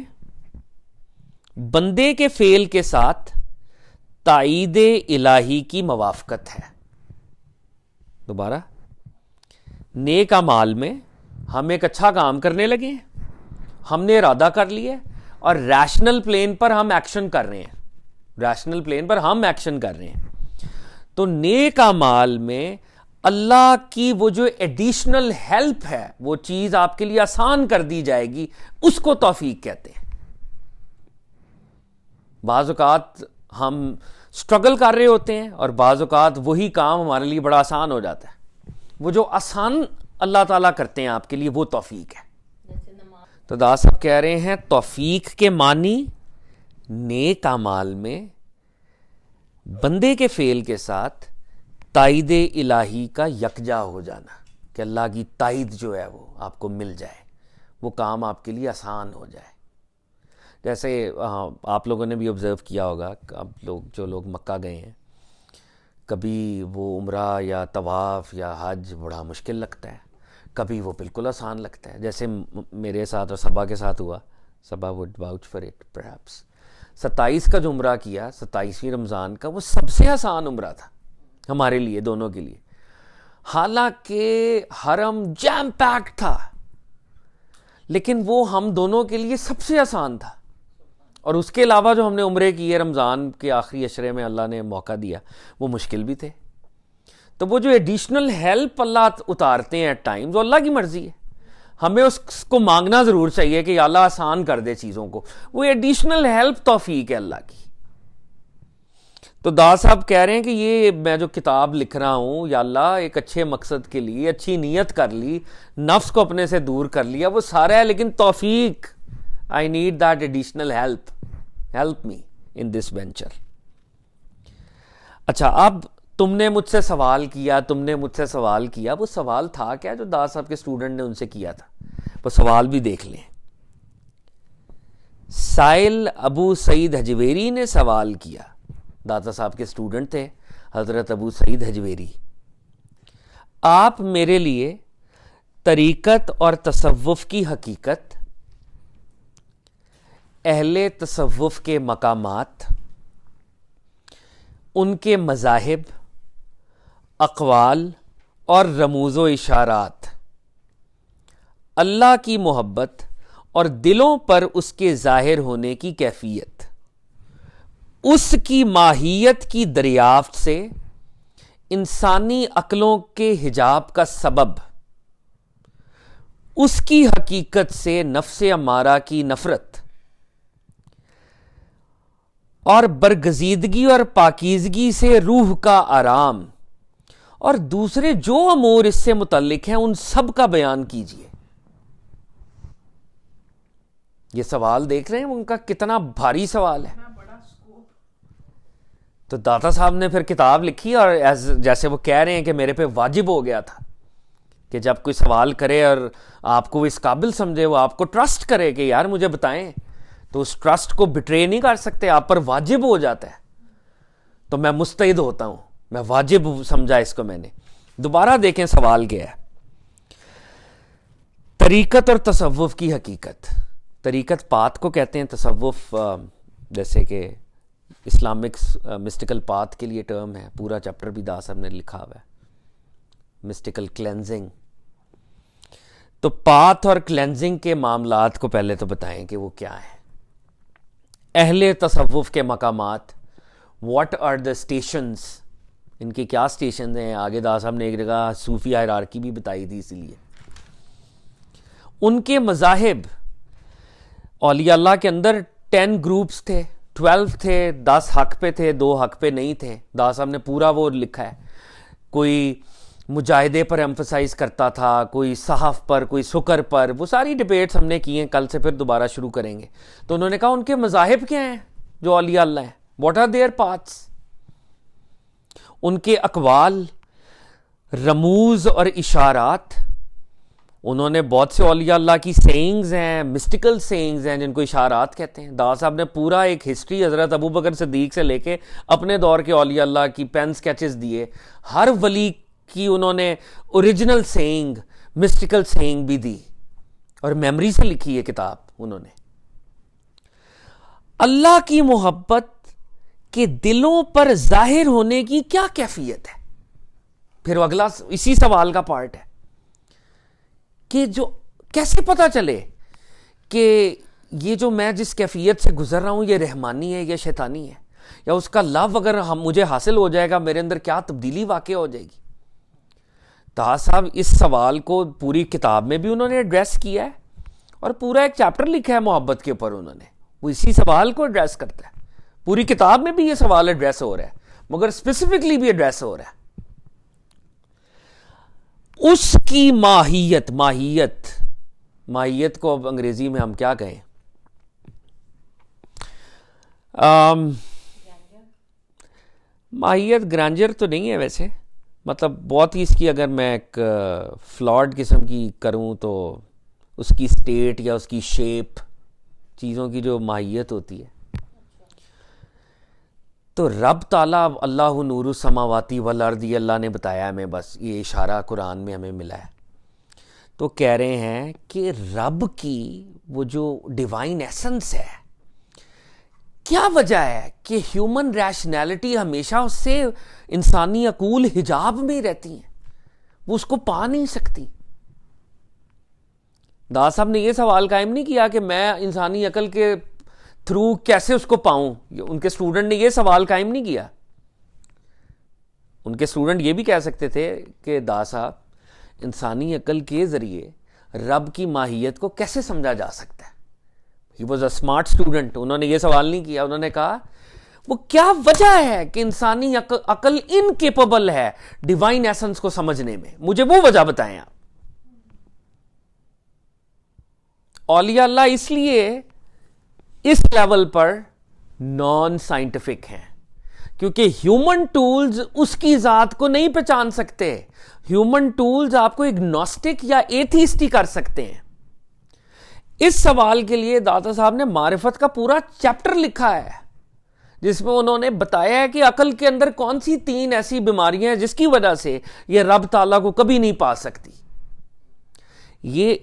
بندے کے فعل کے ساتھ تائید الہی کی موافقت ہے. دوبارہ, نیک اعمال میں ہم ایک اچھا کام کرنے لگے ہیں, ہم نے ارادہ کر لیا اور ریشنل پلین پر ہم ایکشن کر رہے ہیں, ریشنل پلین پر ہم ایکشن کر رہے ہیں. تو نیک اعمال میں اللہ کی وہ جو ایڈیشنل ہیلپ ہے, وہ چیز آپ کے لیے آسان کر دی جائے گی, اس کو توفیق کہتے ہیں. بعض اوقات ہم اسٹرگل کر رہے ہوتے ہیں اور بعض اوقات وہی کام ہمارے لیے بڑا آسان ہو جاتا ہے. وہ جو آسان اللہ تعالیٰ کرتے ہیں آپ کے لیے, وہ توفیق ہے. تو دا صاحب کہہ رہے ہیں توفیق کے معنی نیک اعمال میں بندے کے فعل کے ساتھ تائید الہی کا یکجا ہو جانا, کہ اللہ کی تائید جو ہے وہ آپ کو مل جائے, وہ کام آپ کے لیے آسان ہو جائے. جیسے آپ لوگوں نے بھی آبزرو کیا ہوگا, آپ لوگ جو لوگ مکہ گئے ہیں, کبھی وہ عمرہ یا طواف یا حج بڑا مشکل لگتا ہے, کبھی وہ بالکل آسان لگتا ہے. جیسے میرے ساتھ اور صبا کے ساتھ ہوا, Saba would vouch for it perhaps. 27 کا جو عمرہ کیا, 27ویں رمضان کا, وہ سب سے آسان عمرہ تھا ہمارے لیے, دونوں کے لیے. حالانکہ حرم جیم پیکڈ تھا, لیکن وہ ہم دونوں کے لیے سب سے آسان تھا. اور اس کے علاوہ جو ہم نے عمرے کیے رمضان کے آخری عشرے میں, اللہ نے موقع دیا, وہ مشکل بھی تھے. تو وہ جو ایڈیشنل ہیلپ اللہ اتارتے ہیں ایٹ ٹائمز, وہ اللہ کی مرضی ہے, ہمیں اس کو مانگنا ضرور چاہیے کہ یا اللہ آسان کر دے چیزوں کو. وہ ایڈیشنل ہیلپ توفیق ہے اللہ کی. تو دا صاحب کہہ رہے ہیں کہ یہ میں جو کتاب لکھ رہا ہوں, یا اللہ ایک اچھے مقصد کے لیے اچھی نیت کر لی, نفس کو اپنے سے دور کر لیا, وہ سارا ہے, لیکن توفیق, I need that additional help. Help me in this venture. اچھا, اب تم نے مجھ سے سوال کیا, وہ سوال تھا کیا جو دا صاحب کے اسٹوڈنٹ نے ان سے کیا تھا؟ وہ سوال بھی دیکھ لیں. سائل ابو سعید حجویری نے سوال کیا, داتا صاحب کے اسٹوڈنٹ تھے حضرت ابو سعید حجویری, آپ میرے لیے طریقت اور تصوف کی حقیقت, اہل تصوف کے مقامات, ان کے مذاہب, اقوال اور رموز و اشارات, اللہ کی محبت اور دلوں پر اس کے ظاہر ہونے کی کیفیت, اس کی ماہیت کی دریافت سے انسانی عقلوں کے حجاب کا سبب, اس کی حقیقت سے نفس امارہ کی نفرت اور برگزیدگی اور پاکیزگی سے روح کا آرام اور دوسرے جو امور اس سے متعلق ہیں ان سب کا بیان کیجیے. یہ سوال دیکھ رہے ہیں ان کا کتنا بھاری سوال ہے. تو داتا صاحب نے پھر کتاب لکھی اور جیسے وہ کہہ رہے ہیں کہ میرے پہ واجب ہو گیا تھا کہ جب کوئی سوال کرے اور آپ کو اس قابل سمجھے, وہ آپ کو ٹرسٹ کرے کہ یار مجھے بتائیں, تو اس ٹرسٹ کو بٹرے نہیں کر سکتے, آپ پر واجب ہو جاتا ہے. تو میں مستعد ہوتا ہوں, میں واجب سمجھا اس کو میں نے. دوبارہ دیکھیں سوال کیا ہے. طریقت اور تصوف کی حقیقت. طریقت پات کو کہتے ہیں, تصوف جیسے کہ اسلامک مسٹیکل پاتھ کے لیے ٹرم ہے, پورا چیپٹر بھی داس صاحب نے لکھا ہوا ہے, مسٹیکل کلینزنگ. تو پاتھ اور کلینزنگ کے معاملات کو پہلے تو بتائیں کہ وہ کیا ہیں. اہل تصوف کے مقامات, واٹ آر دا اسٹیشنز, ان کے کیا اسٹیشنز ہیں. آگے داس صاحب نے ایک جگہ صوفی ہائرارکی بھی بتائی تھی, اسی لیے ان کے مذاہب. اولیاء اللہ کے اندر 10 گروپس تھے, 12 تھے, 10 حق پہ تھے, 2 حق پہ نہیں تھے. داس صاحب نے پورا وہ لکھا ہے. کوئی مجاہدے پر ایمفسائز کرتا تھا, کوئی صحف پر, کوئی سکر پر. وہ ساری ڈیبیٹس ہم نے کی ہیں, کل سے پھر دوبارہ شروع کریں گے. تو انہوں نے کہا ان کے مذاہب کیا ہیں جو اولیاء اللہ ہیں, واٹ آر دیئر پاتھس. ان کے اقوال, رموز اور اشارات. انہوں نے بہت سے اولیاء اللہ کی سینگز ہیں, مسٹیکل سینگز ہیں جن کو اشارات کہتے ہیں. داس صاحب نے پورا ایک ہسٹری حضرت ابو بکر صدیق سے لے کے اپنے دور کے اولیاء اللہ کی پین سکیچز دیے. ہر ولی کی انہوں نے اوریجنل سینگ, مسٹیکل سینگ بھی دی, اور میموری سے لکھی یہ کتاب انہوں نے. اللہ کی محبت کے دلوں پر ظاہر ہونے کی کیا کیفیت ہے. پھر اگلا اسی سوال کا پارٹ ہے کہ جو کیسے پتا چلے کہ یہ جو میں جس کیفیت سے گزر رہا ہوں یہ رحمانی ہے یا شیطانی ہے, یا اس کا لو اگر مجھے حاصل ہو جائے گا میرے اندر کیا تبدیلی واقع ہو جائے گی. داس صاحب اس سوال کو پوری کتاب میں بھی انہوں نے ایڈریس کیا ہے, اور پورا ایک چیپٹر لکھا ہے محبت کے اوپر انہوں نے, وہ اسی سوال کو ایڈریس کرتا ہے. پوری کتاب میں بھی یہ سوال ایڈریس ہو رہا ہے, مگر اسپیسیفکلی بھی ایڈریس ہو رہا ہے. اس کی ماہیت. ماہیت کو اب انگریزی میں ہم کیا کہیں, ماہیت گرانجر تو نہیں ہے ویسے, مطلب بہت ہی اس کی اگر میں ایک فلاڈ قسم کی کروں تو اس کی سٹیٹ یا اس کی شیپ, چیزوں کی جو ماہیت ہوتی ہے. تو رب تعالیٰ اللہ نور السماواتی والارض, یہ اللہ نے بتایا ہمیں, بس یہ اشارہ قرآن میں ہمیں ملا ہے. تو کہہ رہے ہیں کہ رب کی وہ جو ڈیوائن ایسنس ہے, کیا وجہ ہے کہ ہیومن ریشنالٹی ہمیشہ اس سے انسانی عقول حجاب میں رہتی ہیں, وہ اس کو پا نہیں سکتی. داس صاحب نے یہ سوال قائم نہیں کیا کہ میں انسانی عقل کے تھرو کیسے اس کو پاؤں. ان کے سٹوڈنٹ نے یہ سوال قائم نہیں کیا. ان کے سٹوڈنٹ یہ بھی کہہ سکتے تھے کہ داس صاحب انسانی عقل کے ذریعے رب کی ماہیت کو کیسے سمجھا جا سکتا ہے. He was a smart student. انہوں نے یہ سوال نہیں کیا, انہوں نے کہا وہ کیا وجہ ہے کہ انسانی عقل انکیپیبل ہے ڈیوائن ایسنس کو سمجھنے میں, مجھے وہ وجہ بتائیں آپ. اولیاء اللہ اس لیے اس لیول پر نان سائنٹیفک ہیں کیونکہ ہیومن ٹولز اس کی ذات کو نہیں پہچان سکتے. ہیومن ٹولز آپ کو اگنوسٹک یا ایتھیسٹ ہی کر سکتے ہیں. اس سوال کے لیے داتا صاحب نے معرفت کا پورا چیپٹر لکھا ہے جس میں انہوں نے بتایا ہے کہ عقل کے اندر کون سی 3 ایسی بیماریاں ہیں جس کی وجہ سے یہ رب تعالیٰ کو کبھی نہیں پا سکتی. یہ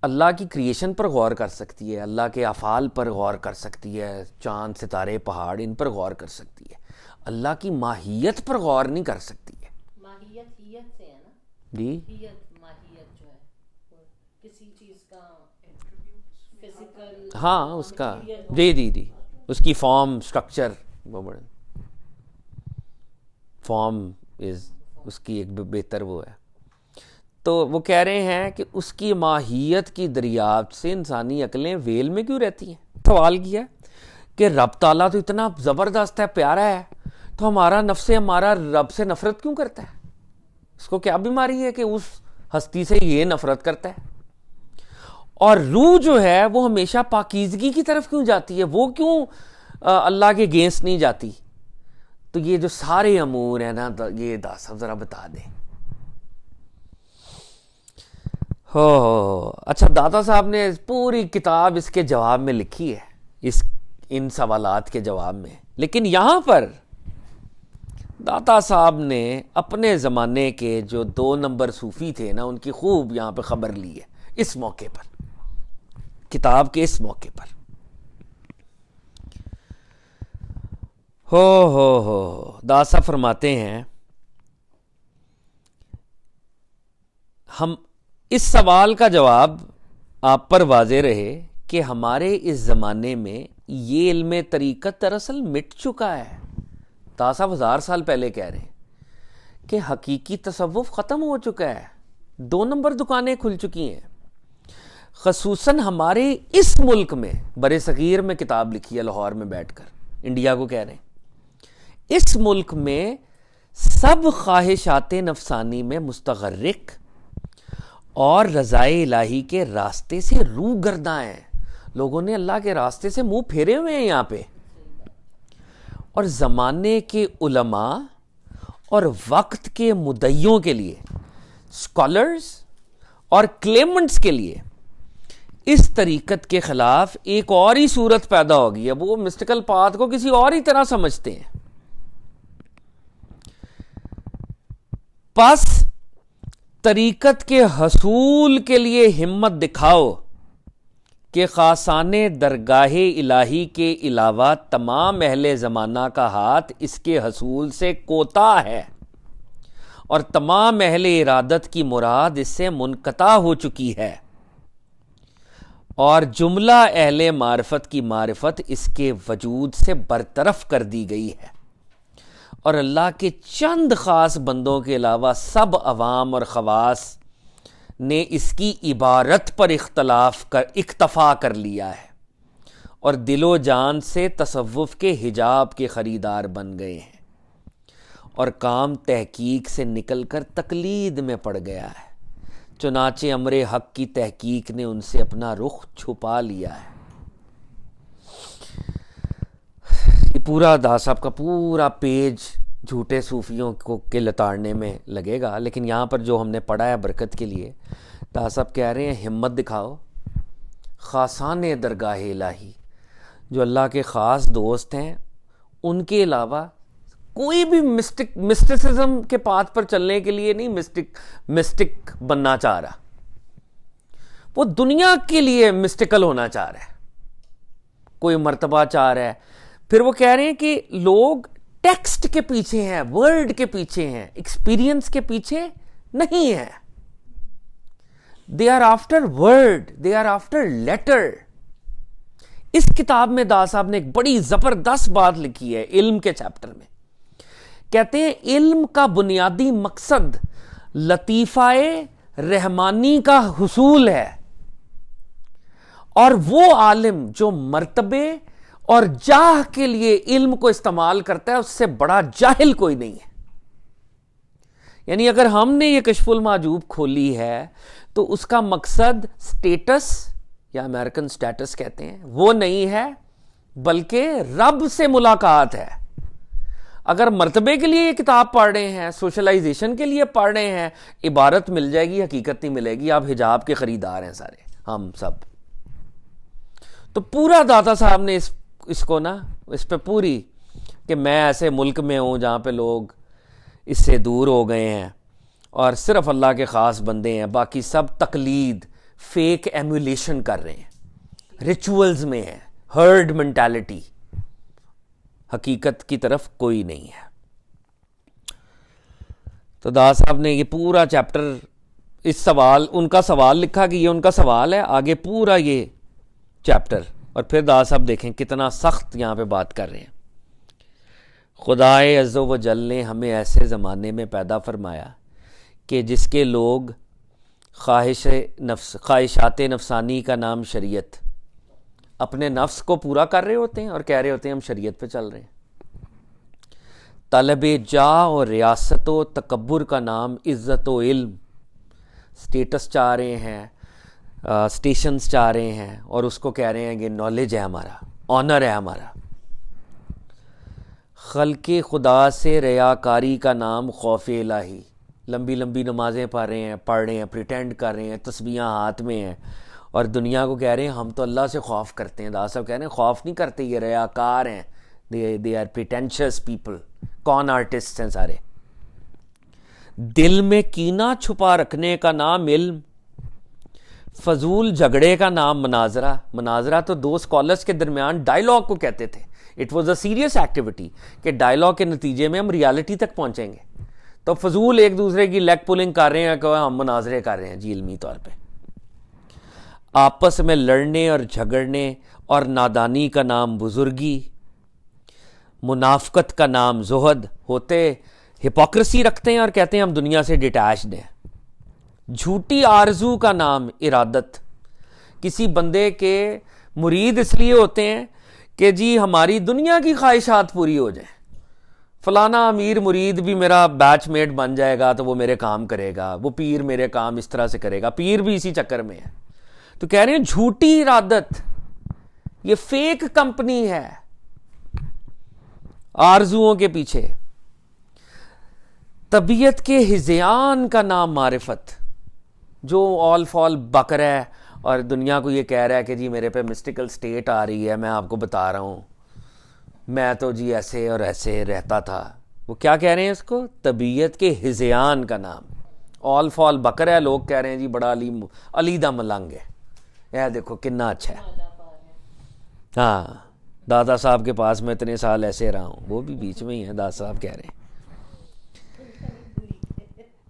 اللہ کی کریشن پر غور کر سکتی ہے, اللہ کے افعال پر غور کر سکتی ہے, چاند ستارے پہاڑ ان پر غور کر سکتی ہے, اللہ کی ماہیت پر غور نہیں کر سکتی ہے. ماہیت ہیت سے ہے نا جی, ماہیت جو ہے کسی چیز کا فزیکل, ہاں اس کا جی اس کی فارم سٹرکچر, فارم از اس کی ایک بہتر وہ ہے. تو وہ کہہ رہے ہیں کہ اس کی ماہیت کی دریافت سے انسانی عقلیں ویل میں کیوں رہتی ہیں. سوال کیا کہ رب تعالیٰ تو اتنا زبردست ہے, پیارا ہے, تو ہمارا نفس ہمارا رب سے نفرت کیوں کرتا ہے؟ اس کو کیا بیماری ہے کہ اس ہستی سے یہ نفرت کرتا ہے؟ اور روح جو ہے وہ ہمیشہ پاکیزگی کی طرف کیوں جاتی ہے, وہ کیوں اللہ کے اگینسٹ نہیں جاتی؟ تو یہ جو سارے امور ہیں نا, یہ سب ذرا بتا دیں. اچھا, داتا صاحب نے پوری کتاب اس کے جواب میں لکھی ہے, ان سوالات کے جواب میں, لیکن یہاں پر داتا صاحب نے اپنے زمانے کے جو 2 نمبر صوفی تھے نا, ان کی خوب یہاں پہ خبر لی ہے اس موقع پر, کتاب کے اس موقع پر. داتا صاحب فرماتے ہیں, ہم اس سوال کا جواب آپ پر واضح رہے کہ ہمارے اس زمانے میں یہ علم طریقت دراصل مٹ چکا ہے. داتا صاحب 1000 سال پہلے کہہ رہے ہیں کہ حقیقی تصوف ختم ہو چکا ہے, 2 نمبر دکانیں کھل چکی ہیں. خصوصاً ہمارے اس ملک میں, بر صغیر میں کتاب لکھی ہے لاہور میں بیٹھ کر, انڈیا کو کہہ رہے ہیں, اس ملک میں سب خواہشات نفسانی میں مستغرق اور رضائے الہی کے راستے سے روح گرداں ہیں. لوگوں نے اللہ کے راستے سے منہ پھیرے ہوئے ہیں یہاں پہ, اور زمانے کے علماء اور وقت کے مدعیوں کے لیے, اسکالرز اور کلیمنٹس کے لیے اس طریقت کے خلاف ایک اور ہی صورت پیدا ہوگی. اب وہ مسٹیکل پاتھ کو کسی اور ہی طرح سمجھتے ہیں. پس طریقت کے حصول کے لیے ہمت دکھاؤ کہ خاصان درگاہ الہی کے علاوہ تمام اہل زمانہ کا ہاتھ اس کے حصول سے کوتاہ ہے, اور تمام اہل ارادت کی مراد اس سے منقطع ہو چکی ہے, اور جملہ اہل معرفت کی معرفت اس کے وجود سے برطرف کر دی گئی ہے, اور اللہ کے چند خاص بندوں کے علاوہ سب عوام اور خواص نے اس کی عبارت پر اکتفا کر لیا ہے, اور دل و جان سے تصوف کے حجاب کے خریدار بن گئے ہیں, اور کام تحقیق سے نکل کر تقلید میں پڑ گیا ہے. چنانچہ امر حق کی تحقیق نے ان سے اپنا رخ چھپا لیا ہے. یہ پورا داتا صاحب کا پورا پیج جھوٹے صوفیوں کو کے لتاڑنے میں لگے گا, لیکن یہاں پر جو ہم نے پڑھا ہے برکت کے لیے, داتا صاحب کہہ رہے ہیں ہمت دکھاؤ, خاصان درگاہ الہی جو اللہ کے خاص دوست ہیں ان کے علاوہ کوئی بھی مسٹسزم کے پاتھ پر چلنے کے لیے نہیں مسٹک بننا چاہ رہا, وہ دنیا کے لیے مسٹیکل ہونا چاہ رہا ہے, کوئی مرتبہ چاہ رہا ہے. پھر وہ کہہ رہے ہیں کہ لوگ ٹیکسٹ کے پیچھے ہیں, ورڈ کے پیچھے ہیں, ایکسپیرینس کے پیچھے نہیں ہیں. They are after word, they are after letter. اس کتاب میں داتا صاحب نے ایک بڑی زبردست بات لکھی ہے علم کے چیپٹر میں. کہتے ہیں علم کا بنیادی مقصد لطیفہ رحمانی کا حصول ہے, اور وہ عالم جو مرتبے اور جاہ کے لیے علم کو استعمال کرتا ہے اس سے بڑا جاہل کوئی نہیں ہے. یعنی اگر ہم نے یہ کشف المحجوب کھولی ہے تو اس کا مقصد سٹیٹس یا امریکن سٹیٹس کہتے ہیں وہ نہیں ہے, بلکہ رب سے ملاقات ہے. اگر مرتبے کے لیے یہ کتاب پڑھ رہے ہیں, سوشلائزیشن کے لیے پڑھ رہے ہیں, عبارت مل جائے گی, حقیقت نہیں ملے گی. آپ حجاب کے خریدار ہیں سارے, ہم سب. تو پورا داتا صاحب نے اس کو نا, اس پہ پوری کہ میں ایسے ملک میں ہوں جہاں پہ لوگ اس سے دور ہو گئے ہیں اور صرف اللہ کے خاص بندے ہیں, باقی سب تقلید, فیک ایمولیشن کر رہے ہیں, ریچولز میں ہیں, ہرڈ مینٹالٹی, حقیقت کی طرف کوئی نہیں ہے. تو داتا صاحب نے یہ پورا چیپٹر اس سوال, ان کا سوال لکھا کہ یہ ان کا سوال ہے, آگے پورا یہ چیپٹر. اور پھر داتا صاحب دیکھیں کتنا سخت یہاں پہ بات کر رہے ہیں. خدائے عز و جل نے ہمیں ایسے زمانے میں پیدا فرمایا کہ جس کے لوگ خواہشات نفسانی کا نام شریعت. اپنے نفس کو پورا کر رہے ہوتے ہیں اور کہہ رہے ہوتے ہیں ہم شریعت پہ چل رہے ہیں. طلب جاہ اور ریاست و تکبر کا نام عزت و علم. سٹیٹس چاہ رہے ہیں, سٹیشنز چاہ رہے ہیں اور اس کو کہہ رہے ہیں کہ نالج ہے ہمارا, آنر ہے ہمارا. خلق خدا سے ریاکاری کا نام خوف الہی. لمبی لمبی نمازیں پڑھ رہے ہیں, پریٹینڈ کر رہے ہیں, تسبیحاں ہاتھ میں ہیں اور دنیا کو کہہ رہے ہیں ہم تو اللہ سے خوف کرتے ہیں. دادا صاحب کہہ رہے ہیں خوف نہیں کرتے, یہ ریاکار ہیں, دے آر پریٹینشیس پیپل, کون آرٹسٹ ہیں سارے. دل میں کینہ چھپا رکھنے کا نام علم. فضول جھگڑے کا نام مناظرہ. مناظرہ تو دو اسکالرس کے درمیان ڈائیلاگ کو کہتے تھے. It was a serious activity کہ ڈائیلاگ کے نتیجے میں ہم ریالٹی تک پہنچیں گے. تو فضول ایک دوسرے کی لیگ پولنگ کر رہے ہیں کہ ہم مناظرے کر رہے ہیں جی علمی طور پہ. آپس میں لڑنے اور جھگڑنے اور نادانی کا نام بزرگی. منافقت کا نام زہد. ہوتے ہپوکریسی رکھتے ہیں اور کہتے ہیں ہم دنیا سے ڈیٹیچڈ ہیں. جھوٹی آرزو کا نام ارادت. کسی بندے کے مرید اس لیے ہوتے ہیں کہ جی ہماری دنیا کی خواہشات پوری ہو جائیں. فلانا امیر مرید بھی میرا بیچ میٹ بن جائے گا تو وہ میرے کام کرے گا, وہ پیر میرے کام اس طرح سے کرے گا. پیر بھی اسی چکر میں ہے. تو کہہ رہے ہیں جھوٹی ارادت, یہ فیک کمپنی ہے آرزوؤں کے پیچھے. طبیعت کے ہذیان کا نام معرفت. جو آل فال بکر ہے اور دنیا کو یہ کہہ رہا ہے کہ جی میرے پہ مسٹیکل سٹیٹ آ رہی ہے, میں آپ کو بتا رہا ہوں میں تو جی ایسے اور ایسے رہتا تھا. وہ کیا کہہ رہے ہیں اس کو؟ طبیعت کے ہذیان کا نام. آل فال بکر ہے, لوگ کہہ رہے ہیں جی بڑا علی دا ملنگ ہے. یہ دیکھو کتنا اچھا ہے. ہاں دادا صاحب کے پاس میں اتنے سال ایسے رہا ہوں, وہ بھی بیچ میں ہی ہیں. دادا صاحب کہہ رہے ہیں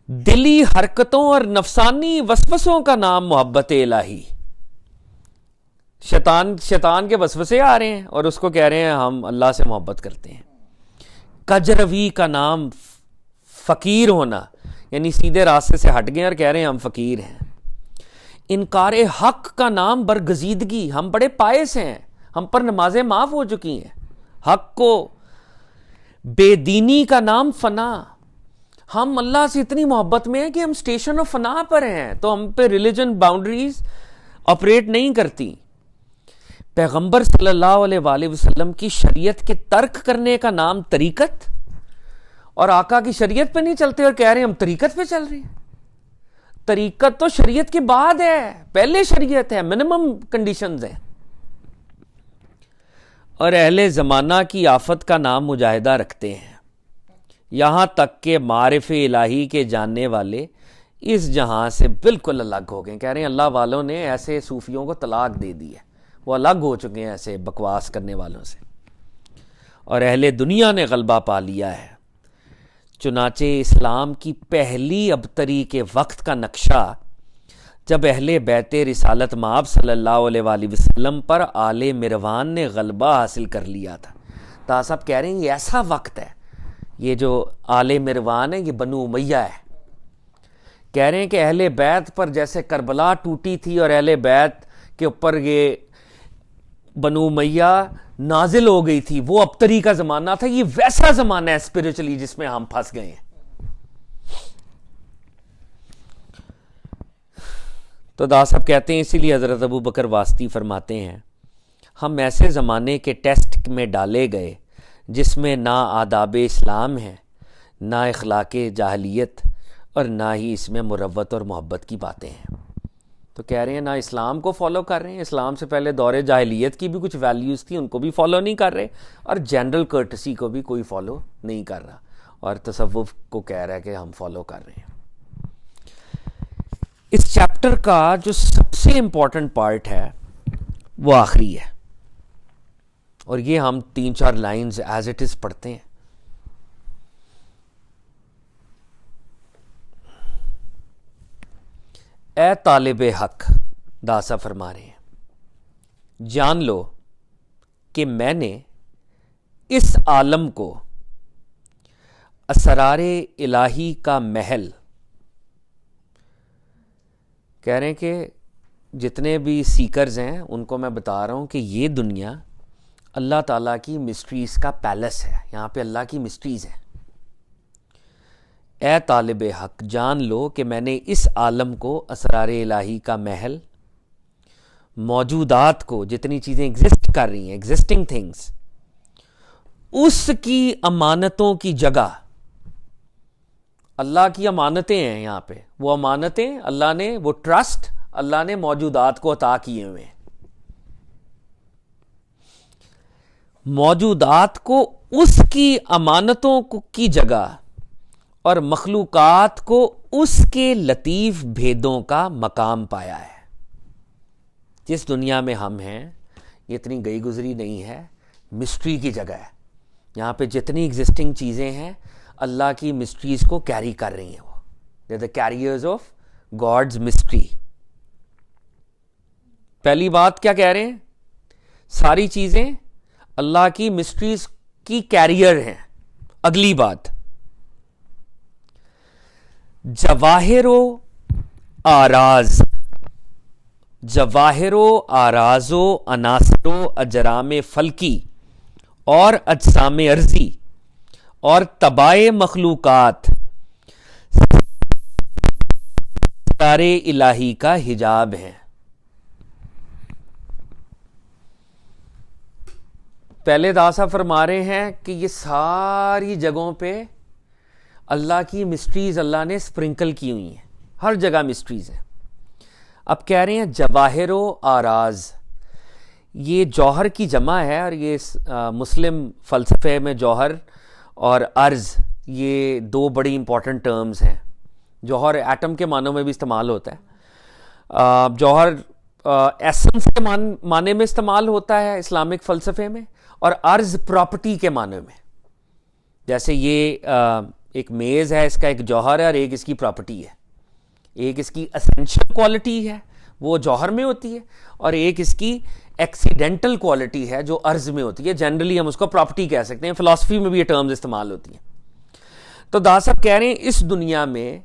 دلی حرکتوں اور نفسانی وسوسوں کا نام محبت الہی. شیطان کے وسوسے آ رہے ہیں اور اس کو کہہ رہے ہیں ہم اللہ سے محبت کرتے ہیں. کجروی کا نام فقیر ہونا, یعنی سیدھے راستے سے ہٹ گئے اور کہہ رہے ہیں ہم فقیر ہیں. انکار حق کا نام برگزیدگی. ہم بڑے پائس ہیں, ہم پر نمازیں معاف ہو چکی ہیں حق کو. بے دینی کا نام فنا. ہم اللہ سے اتنی محبت میں ہیں کہ ہم اسٹیشن آف فنا پر ہیں, تو ہم پہ ریلیجن باؤنڈریز آپریٹ نہیں کرتی. پیغمبر صلی اللہ علیہ وآلہ وسلم کی شریعت کے ترک کرنے کا نام طریقت, اور آقا کی شریعت پہ نہیں چلتے اور کہہ رہے ہیں ہم طریقت پہ چل رہے ہیں. طریقت تو شریعت کے بعد ہے, پہلے شریعت ہے, منیمم کنڈیشنز ہیں. اور اہل زمانہ کی آفت کا نام مجاہدہ رکھتے ہیں, یہاں تک کہ معارف الہی کے جاننے والے اس جہاں سے بالکل الگ ہو گئے. کہہ رہے ہیں اللہ والوں نے ایسے صوفیوں کو طلاق دے دی ہے, وہ الگ ہو چکے ہیں ایسے بکواس کرنے والوں سے. اور اہل دنیا نے غلبہ پا لیا ہے. چنانچہ اسلام کی پہلی ابتری کے وقت کا نقشہ جب اہل بیت رسالت مآب صلی اللہ علیہ وآلہ وسلم پر آل مروان نے غلبہ حاصل کر لیا تھا. تو صاحب کہہ رہے ہیں یہ ایسا وقت ہے, یہ جو آل مروان ہے یہ بنو امیہ ہے. کہہ رہے ہیں کہ اہل بیت پر جیسے کربلا ٹوٹی تھی اور اہل بیت کے اوپر یہ بنو امیہ نازل ہو گئی تھی, وہ ابتری کا زمانہ تھا. یہ ویسا زمانہ ہے اسپرچولی جس میں ہم پھنس گئے ہیں. تو دا صاحب کہتے ہیں اسی لیے حضرت ابو بکر واسطی فرماتے ہیں ہم ایسے زمانے کے ٹیسٹ میں ڈالے گئے جس میں نہ آداب اسلام ہے, نہ اخلاق جاہلیت, اور نہ ہی اس میں مروت اور محبت کی باتیں ہیں. تو کہہ رہے ہیں نہ اسلام کو فالو کر رہے ہیں, اسلام سے پہلے دور جاہلیت کی بھی کچھ ویلیوز تھی ان کو بھی فالو نہیں کر رہے, اور جنرل کرٹسی کو بھی کوئی فالو نہیں کر رہا, اور تصوف کو کہہ رہا ہے کہ ہم فالو کر رہے ہیں. اس چیپٹر کا جو سب سے امپورٹنٹ پارٹ ہے وہ آخری ہے, اور یہ ہم 3-4 لائنز ایز اٹ از پڑھتے ہیں. اے طالب حق, داسا فرما رہے ہیں, جان لو کہ میں نے اس عالم کو اسرار الہی کا محل کہہ رہے ہیں کہ جتنے بھی سیکرز ہیں ان کو میں بتا رہا ہوں کہ یہ دنیا اللہ تعالیٰ کی مسٹریز کا پیلس ہے، یہاں پہ اللہ کی مسٹریز ہیں۔ اے طالب حق جان لو کہ میں نے اس عالم کو اسرار الہی کا محل، موجودات کو، جتنی چیزیں ایگزسٹ کر رہی ہیں، ایگزسٹنگ تھنگس، اس کی امانتوں کی جگہ، اللہ کی امانتیں ہیں یہاں پہ، وہ امانتیں اللہ نے، وہ ٹرسٹ اللہ نے موجودات کو عطا کیے ہوئے ہیں۔ موجودات کو اس کی امانتوں کی جگہ اور مخلوقات کو اس کے لطیف بھیدوں کا مقام پایا ہے۔ جس دنیا میں ہم ہیں یہ اتنی گئی گزری نہیں ہے، مسٹری کی جگہ ہے۔ یہاں پہ جتنی ایگزسٹنگ چیزیں ہیں اللہ کی مسٹریز کو کیری کر رہی ہیں، وہ دے دا کیریئرز آف گاڈز مسٹری۔ پہلی بات کیا کہہ رہے ہیں؟ ساری چیزیں اللہ کی مسٹریز کی کیریئر ہیں۔ اگلی بات، جواہر و آراز، جواہر و آراز و عناصر و اجرام فلکی اور اجسام ارضی اور تبائے مخلوقات سارے الہی کا حجاب ہیں۔ پہلے داسا فرما رہے ہیں کہ یہ ساری جگہوں پہ اللہ کی مسٹریز اللہ نے سپرنکل کی ہوئی ہیں، ہر جگہ مسٹریز ہیں۔ اب کہہ رہے ہیں جواہر و آراز، یہ جوہر کی جمع ہے، اور یہ مسلم فلسفے میں جوہر اور ارض یہ دو بڑی امپورٹنٹ ٹرمز ہیں۔ جوہر ایٹم کے معنوں میں بھی استعمال ہوتا ہے، جوہر ایسنس کے معنی میں استعمال ہوتا ہے اسلامک فلسفے میں، اور ارض پراپرٹی کے معنی میں۔ جیسے یہ ایک میز ہے، اس کا ایک جوہر ہے اور ایک اس کی پراپرٹی ہے۔ ایک اس کی اسینشل کوالٹی ہے، وہ جوہر میں ہوتی ہے، اور ایک اس کی ایکسیڈنٹل کوالٹی ہے جو ارض میں ہوتی ہے۔ جنرلی ہم اس کو پراپرٹی کہہ سکتے ہیں، فلسفی میں بھی یہ ٹرمز استعمال ہوتی ہیں۔ تو دا صاحب کہہ رہے ہیں اس دنیا میں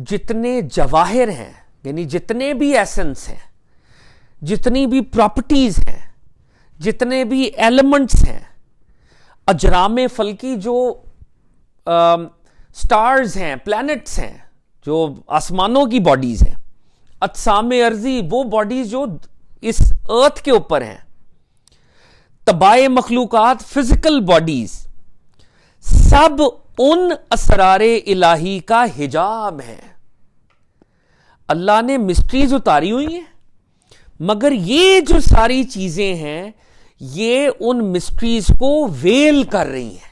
جتنے جواہر ہیں، یعنی جتنے بھی ایسنس ہیں، جتنی بھی پراپرٹیز ہیں، جتنے بھی ایلیمنٹس ہیں، اجرام فلکی جو سٹارز ہیں، پلانٹس ہیں، جو آسمانوں کی باڈیز ہیں، اجسام ارضی وہ باڈیز جو اس ارتھ کے اوپر ہیں، تبائے مخلوقات فزیکل باڈیز، سب ان اسرار الہی کا حجاب ہے۔ اللہ نے مسٹریز اتاری ہوئی ہیں، مگر یہ جو ساری چیزیں ہیں یہ ان مسٹریز کو ویل کر رہی ہیں۔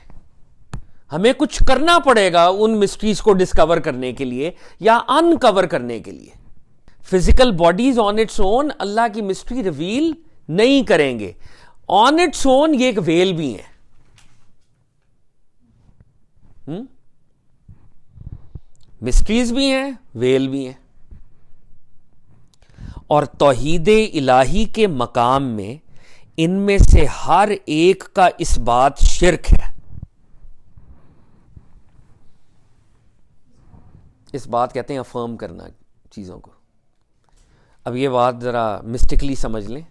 ہمیں کچھ کرنا پڑے گا ان مسٹریز کو ڈسکور کرنے کے لیے یا انکور کرنے کے لیے۔ Physical bodies on its own اللہ کی مسٹری ریویل نہیں کریں گے، آن اٹس اون یہ ایک ویل بھی ہے۔ مسٹریز بھی ہیں، ویل بھی ہیں۔ اور توحید الہی کے مقام میں ان میں سے ہر ایک کا اس بات شرک ہے۔ اس بات کہتے ہیں افرم کرنا چیزوں کو۔ اب یہ بات ذرا مسٹکلی سمجھ لیں۔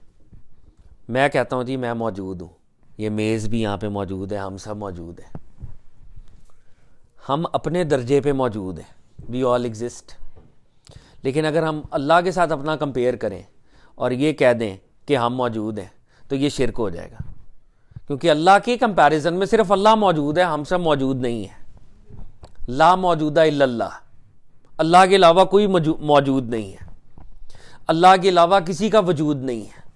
میں کہتا ہوں جی میں موجود ہوں، یہ میز بھی یہاں پہ موجود ہے، ہم سب موجود ہیں، ہم اپنے درجے پہ موجود ہیں، وی آل ایگزسٹ۔ لیکن اگر ہم اللہ کے ساتھ اپنا کمپیئر کریں اور یہ کہہ دیں کہ ہم موجود ہیں تو یہ شرک ہو جائے گا، کیونکہ اللہ کے کمپیریزن میں صرف اللہ موجود ہے، ہم سب موجود نہیں ہیں۔ لا موجودہ الا اللہ، اللہ کے علاوہ کوئی موجود نہیں ہے، اللہ کے علاوہ کسی کا وجود نہیں ہے۔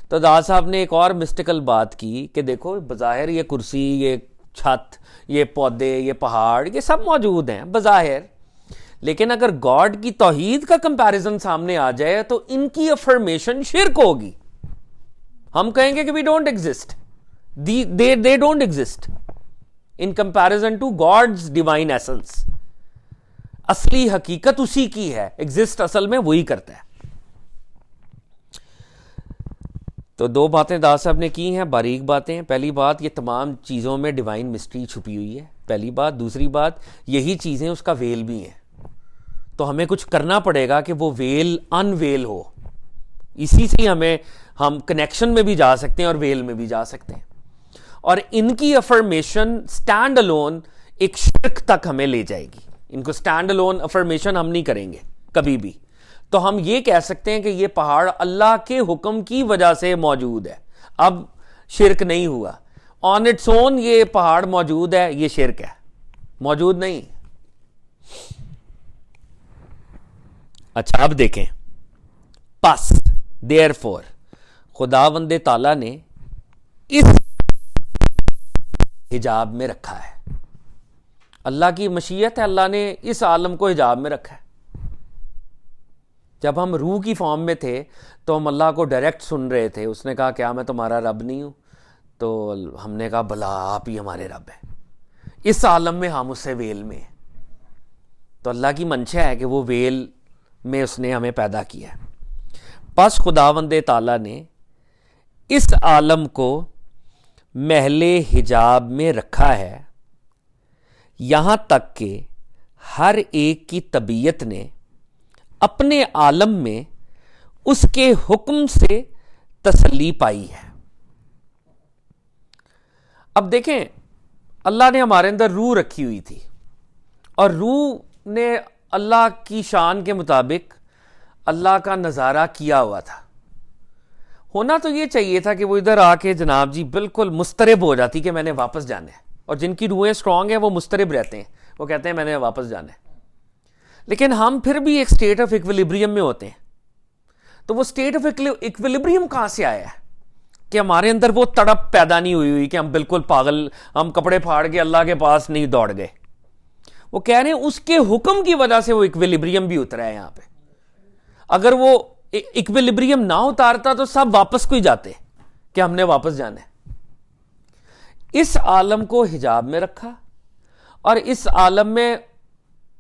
تو دا صاحب نے ایک اور مسٹیکل بات کی کہ دیکھو بظاہر یہ کرسی، یہ چھت، یہ پودے، یہ پہاڑ، یہ سب موجود ہیں بظاہر، لیکن اگر گاڈ کی توحید کا کمپیریزن سامنے آ جائے تو ان کی افرمیشن شرک ہوگی۔ ہم کہیں گے کہ we don't exist, they don't exist in comparison to God's divine essence۔ اصلی حقیقت اسی کی ہے، ایگزسٹ اصل میں وہی کرتا ہے۔ تو دو باتیں دا صاحب نے کی ہیں، باریک باتیں ہیں۔ پہلی بات، یہ تمام چیزوں میں ڈیوائن مسٹری چھپی ہوئی ہے، پہلی بات۔ دوسری بات، یہی چیزیں اس کا ویل بھی ہیں۔ تو ہمیں کچھ کرنا پڑے گا کہ وہ ویل انویل ہو. اسی سے ہم کنیکشن میں بھی جا سکتے ہیں اور ویل میں بھی جا سکتے ہیں. اور ان کی افرمیشن سٹینڈ الون ایک شرک تک ہمیں لے جائے گی. ان کو سٹینڈ الون افرمیشن ہم نہیں کریں گے کبھی بھی. تو ہم یہ کہہ سکتے ہیں کہ یہ پہاڑ اللہ کے حکم کی وجہ سے موجود ہے. اب شرک نہیں ہوا. آن اٹس اون یہ پہاڑ موجود ہے, یہ شرک ہے, موجود نہیں. اچھا اب دیکھیں, پس دیر فور خداوند تعالیٰ نے اس حجاب میں رکھا ہے. اللہ کی مشیت ہے, اللہ نے اس عالم کو حجاب میں رکھا ہے. جب ہم روح کی فارم میں تھے تو ہم اللہ کو ڈائریکٹ سن رہے تھے. اس نے کہا کیا میں تمہارا رب نہیں ہوں؟ تو ہم نے کہا بلا آپ ہی ہمارے رب ہیں. اس عالم میں ہم اس سے ویل میں ہیں. تو اللہ کی منشا ہے کہ وہ ویل میں اس نے ہمیں پیدا کیا ہے. پس خداوند تعالیٰ نے اس عالم کو محل حجاب میں رکھا ہے, یہاں تک کہ ہر ایک کی طبیعت نے اپنے عالم میں اس کے حکم سے تسلی پائی ہے. اب دیکھیں, اللہ نے ہمارے اندر روح رکھی ہوئی تھی اور روح نے اللہ کی شان کے مطابق اللہ کا نظارہ کیا ہوا تھا. ہونا تو یہ چاہیے تھا کہ وہ ادھر آ کے جناب جی بالکل مسترب ہو جاتی کہ میں نے واپس جانا ہے. اور جن کی روحیں سٹرونگ ہیں وہ مسترب رہتے ہیں, وہ کہتے ہیں میں نے واپس جانا ہے. لیکن ہم پھر بھی ایک سٹیٹ آف ایکویلیبریم میں ہوتے ہیں. تو وہ سٹیٹ آف ایکویلیبریم کہاں سے آیا ہے کہ ہمارے اندر وہ تڑپ پیدا نہیں ہوئی کہ ہم بالکل پاگل, ہم کپڑے پھاڑ کے اللہ کے پاس نہیں دوڑ گئے. وہ کہہ رہے ہیں اس کے حکم کی وجہ سے وہ ایکویلیبریم بھی اترا ہے یہاں پہ. اگر وہ ایکویلیبریم نہ اتارتا تو سب واپس کو ہی جاتے کہ ہم نے واپس جانا ہے. اس عالم کو حجاب میں رکھا, اور اس عالم میں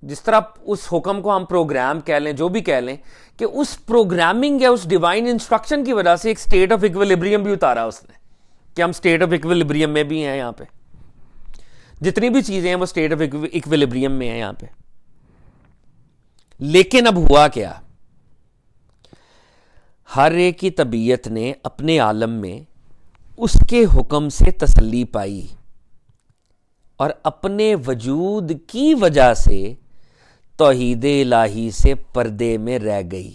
جس طرح اس حکم کو ہم پروگرام کہہ لیں, جو بھی کہہ لیں, کہ اس پروگرامنگ یا اس ڈیوائن انسٹرکشن کی وجہ سے ایک سٹیٹ آف ایکویلیبریم بھی اتارا اس نے کہ ہم سٹیٹ آف ایکویلیبریم میں بھی ہیں. یہاں پہ جتنی بھی چیزیں ہیں وہ سٹیٹ آف ایکویلیبریم میں ہیں یہاں پہ. لیکن اب ہوا کیا, ہر ایک کی طبیعت نے اپنے عالم میں اس کے حکم سے تسلی پائی اور اپنے وجود کی وجہ سے توحید الہی سے پردے میں رہ گئی.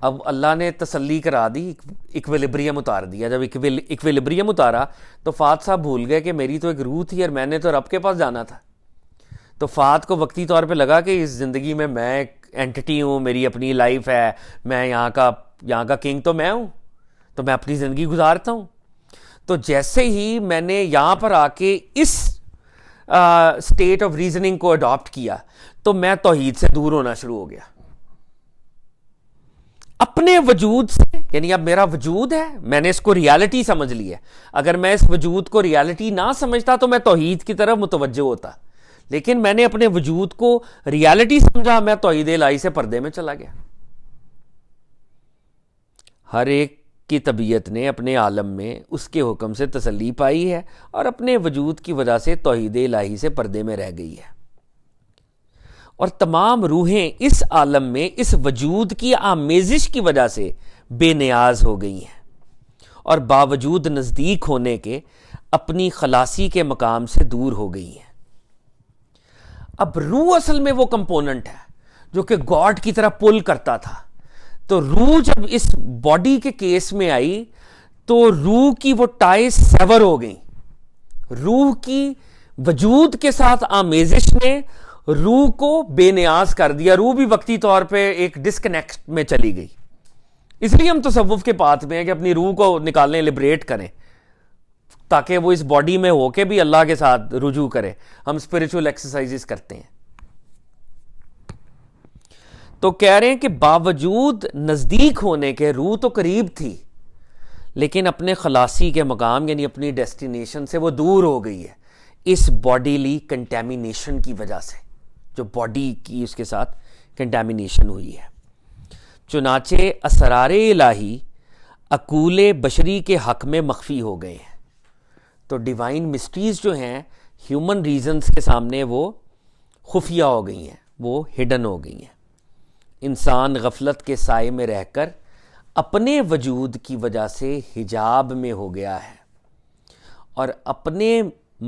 اب اللہ نے تسلی کرا دی, ایکویلیبریم اتار دیا. جب ایکویلیبریم اتارا تو فات صاحب بھول گئے کہ میری تو ایک روح تھی اور میں نے تو رب کے پاس جانا تھا. تو فات کو وقتی طور پہ لگا کہ اس زندگی میں ایک اینٹی ہوں, میری اپنی لائف ہے, میں یہاں کا کنگ تو میں ہوں, تو میں اپنی زندگی گزارتا ہوں. تو جیسے ہی میں نے یہاں پر آ کے اس اسٹیٹ آف ریزننگ کو اڈاپٹ کیا تو میں توحید سے دور ہونا شروع ہو گیا. اپنے وجود سے, یعنی اب میرا وجود ہے, میں نے اس کو ریالٹی سمجھ لی ہے. اگر میں اس وجود کو ریالٹی نہ سمجھتا تو میں توحید کی طرف متوجہ ہوتا, لیکن میں نے اپنے وجود کو ریالٹی سمجھا, میں توحید الہی سے پردے میں چلا گیا. ہر ایک کی طبیعت نے اپنے عالم میں اس کے حکم سے تسلی پائی ہے اور اپنے وجود کی وجہ سے توحید الہی سے پردے میں رہ گئی ہے. اور تمام روحیں اس عالم میں اس وجود کی آمیزش کی وجہ سے بے نیاز ہو گئی ہیں اور باوجود نزدیک ہونے کے اپنی خلاصی کے مقام سے دور ہو گئی ہیں. اب روح اصل میں وہ کمپوننٹ ہے جو کہ گاڈ کی طرح پل کرتا تھا. تو روح جب اس باڈی کے کیس میں آئی تو روح کی وہ ٹائز سیور ہو گئی. روح کی وجود کے ساتھ آمیزش نے روح کو بے نیاز کر دیا. روح بھی وقتی طور پہ ایک ڈسکنیکٹ میں چلی گئی. اس لیے ہم تصوف کے پاتھ میں ہیں کہ اپنی روح کو نکالنے, لبریٹ کریں, تاکہ وہ اس باڈی میں ہو کے بھی اللہ کے ساتھ رجوع کرے. ہم اسپرچول ایکسرسائزز کرتے ہیں. تو کہہ رہے ہیں کہ باوجود نزدیک ہونے کے روح تو قریب تھی, لیکن اپنے خلاصی کے مقام یعنی اپنی ڈیسٹینیشن سے وہ دور ہو گئی ہے اس باڈیلی کنٹیمینیشن کی وجہ سے, جو باڈی کی اس کے ساتھ کنٹیمینیشن ہوئی ہے. چنانچہ اسرار الہی عقول بشری کے حق میں مخفی ہو گئے ہیں. تو ڈیوائن مسٹریز جو ہیں ہیومن ریزنز کے سامنے وہ خفیہ ہو گئی ہیں, وہ ہڈن ہو گئی ہیں. انسان غفلت کے سائے میں رہ کر اپنے وجود کی وجہ سے حجاب میں ہو گیا ہے اور اپنے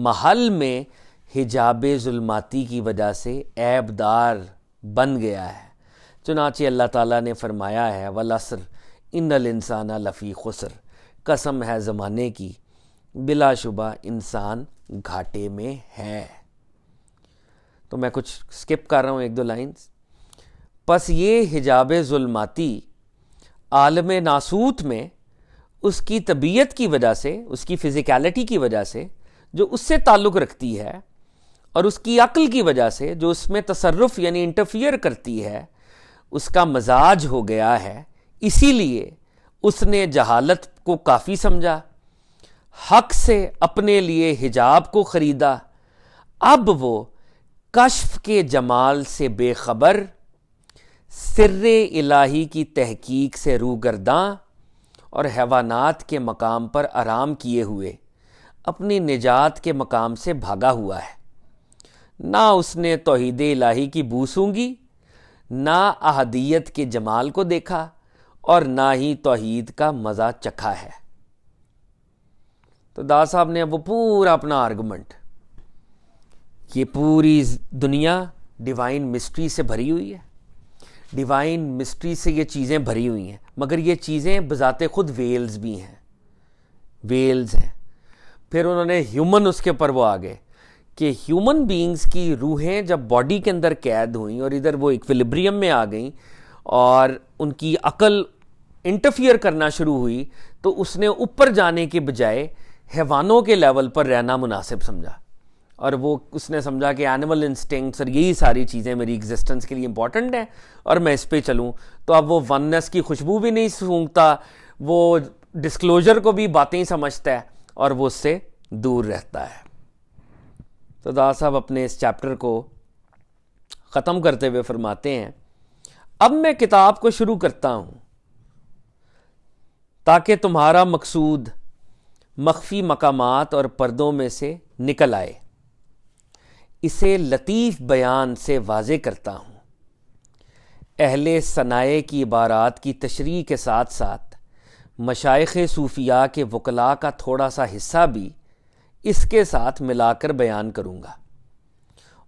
محل میں حجاب ظلماتی کی وجہ سے عیب دار بن گیا ہے. چنانچہ اللہ تعالیٰ نے فرمایا ہے والعصر ان الانسان لفی خسر، قسم ہے زمانے کی بلا شبہ انسان گھاٹے میں ہے. تو میں کچھ سکپ کر رہا ہوں 1-2 لائنز. پس یہ حجاب ظلماتی عالم ناسوت میں اس کی طبیعت کی وجہ سے، اس کی فزیکالٹی کی وجہ سے جو اس سے تعلق رکھتی ہے، اور اس کی عقل کی وجہ سے جو اس میں تصرف یعنی انٹرفیئر کرتی ہے، اس کا مزاج ہو گیا ہے. اسی لیے اس نے جہالت کو کافی سمجھا، حق سے اپنے لیے حجاب کو خریدا. اب وہ کشف کے جمال سے بے خبر، سر الہی کی تحقیق سے روگرداں اور حیوانات کے مقام پر آرام کیے ہوئے اپنی نجات کے مقام سے بھاگا ہوا ہے. نہ اس نے توحید الہی کی بو سونگھی، نہ احدیت کے جمال کو دیکھا، اور نہ ہی توحید کا مزہ چکھا ہے. تو داس صاحب نے اب وہ پورا اپنا آرگومنٹ، یہ پوری دنیا ڈیوائن مسٹری سے بھری ہوئی ہے، ڈیوائن مسٹری سے یہ چیزیں بھری ہوئی ہیں، مگر یہ چیزیں بذات خود ویلز بھی ہیں، ویلز ہیں. پھر انہوں نے ہیومن اس کے اوپر وہ آگے کہ ہیومن بینگز کی روحیں جب باڈی کے اندر قید ہوئیں اور ادھر وہ ایکویلیبریم میں آ گئیں اور ان کی عقل انٹرفیئر کرنا شروع ہوئی، تو اس نے اوپر جانے کے بجائے حیوانوں کے لیول پر رہنا مناسب سمجھا. اور وہ اس نے سمجھا کہ اینیمل انسٹنکٹس اور یہی ساری چیزیں میری ایگزسٹنس کے لیے امپورٹنٹ ہیں اور میں اس پہ چلوں. تو اب وہ وننس کی خوشبو بھی نہیں سونگھتا، وہ ڈسکلوجر کو بھی باتیں سمجھتا ہے اور وہ اس سے دور رہتا ہے. تو داس صاحب اپنے اس چیپٹر کو ختم کرتے ہوئے فرماتے ہیں اب میں کتاب کو شروع کرتا ہوں تاکہ تمہارا مقصود مخفی مقامات اور پردوں میں سے نکل آئے. اسے لطیف بیان سے واضح کرتا ہوں. اہل صنائع کی عبارات کی تشریح کے ساتھ ساتھ مشائخ صوفیاء کے وکلاء کا تھوڑا سا حصہ بھی اس کے ساتھ ملا کر بیان کروں گا،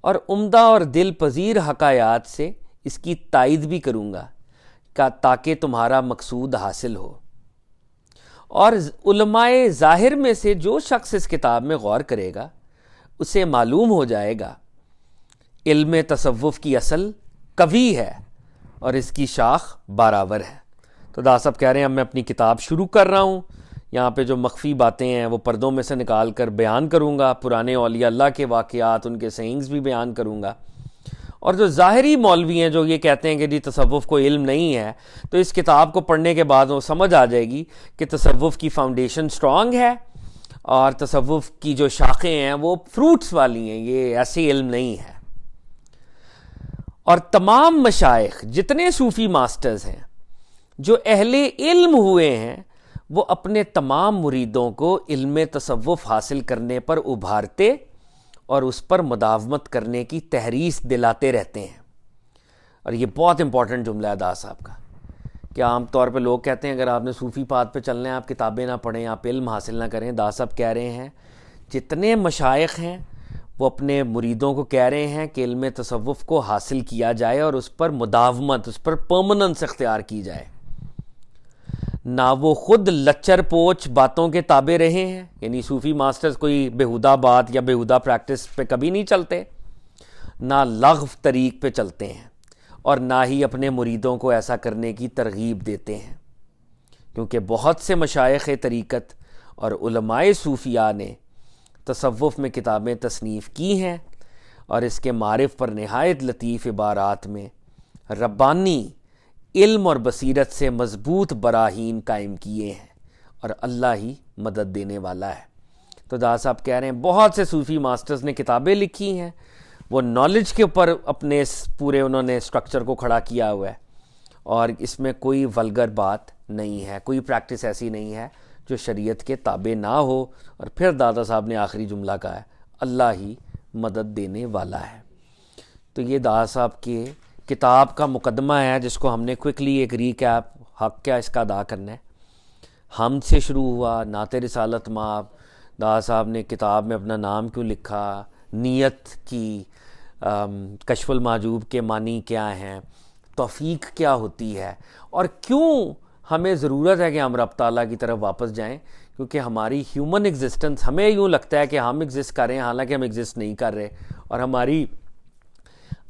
اور عمدہ اور دل پذیر حکایات سے اس کی تائید بھی کروں گا تاکہ تمہارا مقصود حاصل ہو. اور علماء ظاہر میں سے جو شخص اس کتاب میں غور کرے گا اسے معلوم ہو جائے گا علم تصوف کی اصل قوی ہے اور اس کی شاخ بارآور ہے. تو داس صاحب کہہ رہے ہیں اب میں اپنی کتاب شروع کر رہا ہوں، یہاں پہ جو مخفی باتیں ہیں وہ پردوں میں سے نکال کر بیان کروں گا، پرانے اولیاء اللہ کے واقعات، ان کے سینگز بھی بیان کروں گا. اور جو ظاہری مولوی ہیں جو یہ کہتے ہیں کہ جی تصوف کو علم نہیں ہے، تو اس کتاب کو پڑھنے کے بعد وہ سمجھ آ جائے گی کہ تصوف کی فاؤنڈیشن سٹرونگ ہے اور تصوف کی جو شاخیں ہیں وہ فروٹس والی ہیں، یہ ایسی علم نہیں ہے. اور تمام مشائخ جتنے صوفی ماسٹرز ہیں جو اہل علم ہوئے ہیں وہ اپنے تمام مریدوں کو علم تصوف حاصل کرنے پر ابھارتے اور اس پر مداومت کرنے کی تحریص دلاتے رہتے ہیں. اور یہ بہت امپورٹنٹ جملہ ہے داس صاحب کا کہ عام طور پہ لوگ کہتے ہیں اگر آپ نے صوفی پاتھ پہ چلنا ہے آپ کتابیں نہ پڑھیں، آپ علم حاصل نہ کریں. داس صاحب کہہ رہے ہیں جتنے مشائخ ہیں وہ اپنے مریدوں کو کہہ رہے ہیں کہ علم تصوف کو حاصل کیا جائے اور اس پر مداومت، اس پر پرماننس اختیار کی جائے. نہ وہ خود لچر پوچ باتوں کے تابع رہے ہیں، یعنی صوفی ماسٹرز کوئی بیہودہ بات یا بیہودہ پریکٹس پہ کبھی نہیں چلتے، نہ لغو طریق پہ چلتے ہیں، اور نہ ہی اپنے مریدوں کو ایسا کرنے کی ترغیب دیتے ہیں. کیونکہ بہت سے مشائخ طریقت اور علماء صوفیاء نے تصوف میں کتابیں تصنیف کی ہیں اور اس کے معرف پر نہایت لطیف عبارات میں ربانی علم اور بصیرت سے مضبوط براہین قائم کیے ہیں، اور اللہ ہی مدد دینے والا ہے. تو داس صاحب کہہ رہے ہیں بہت سے صوفی ماسٹرز نے کتابیں لکھی ہیں، وہ نالج کے اوپر اپنے پورے انہوں نے سٹرکچر کو کھڑا کیا ہوا ہے، اور اس میں کوئی ولگر بات نہیں ہے، کوئی پریکٹس ایسی نہیں ہے جو شریعت کے تابع نہ ہو. اور پھر دادا صاحب نے آخری جملہ کہا ہے اللہ ہی مدد دینے والا ہے. تو یہ دادا صاحب کی کتاب کا مقدمہ ہے جس کو ہم نے کوئکلی ایک ریکیپ حق کیا اس کا ادا کرنا ہے. ہم سے شروع ہوا، نعت رسالت مآب، دادا صاحب نے کتاب میں اپنا نام کیوں لکھا، نیت کی، کشف المحجوب کے معنی کیا ہیں، توفیق کیا ہوتی ہے، اور کیوں ہمیں ضرورت ہے کہ ہم رب تعالیٰ کی طرف واپس جائیں، کیونکہ ہماری ہیومن ایگزسٹنس ہمیں یوں لگتا ہے کہ ہم ایگزسٹ کر رہے ہیں، حالانکہ ہم ایگزسٹ نہیں کر رہے، اور ہماری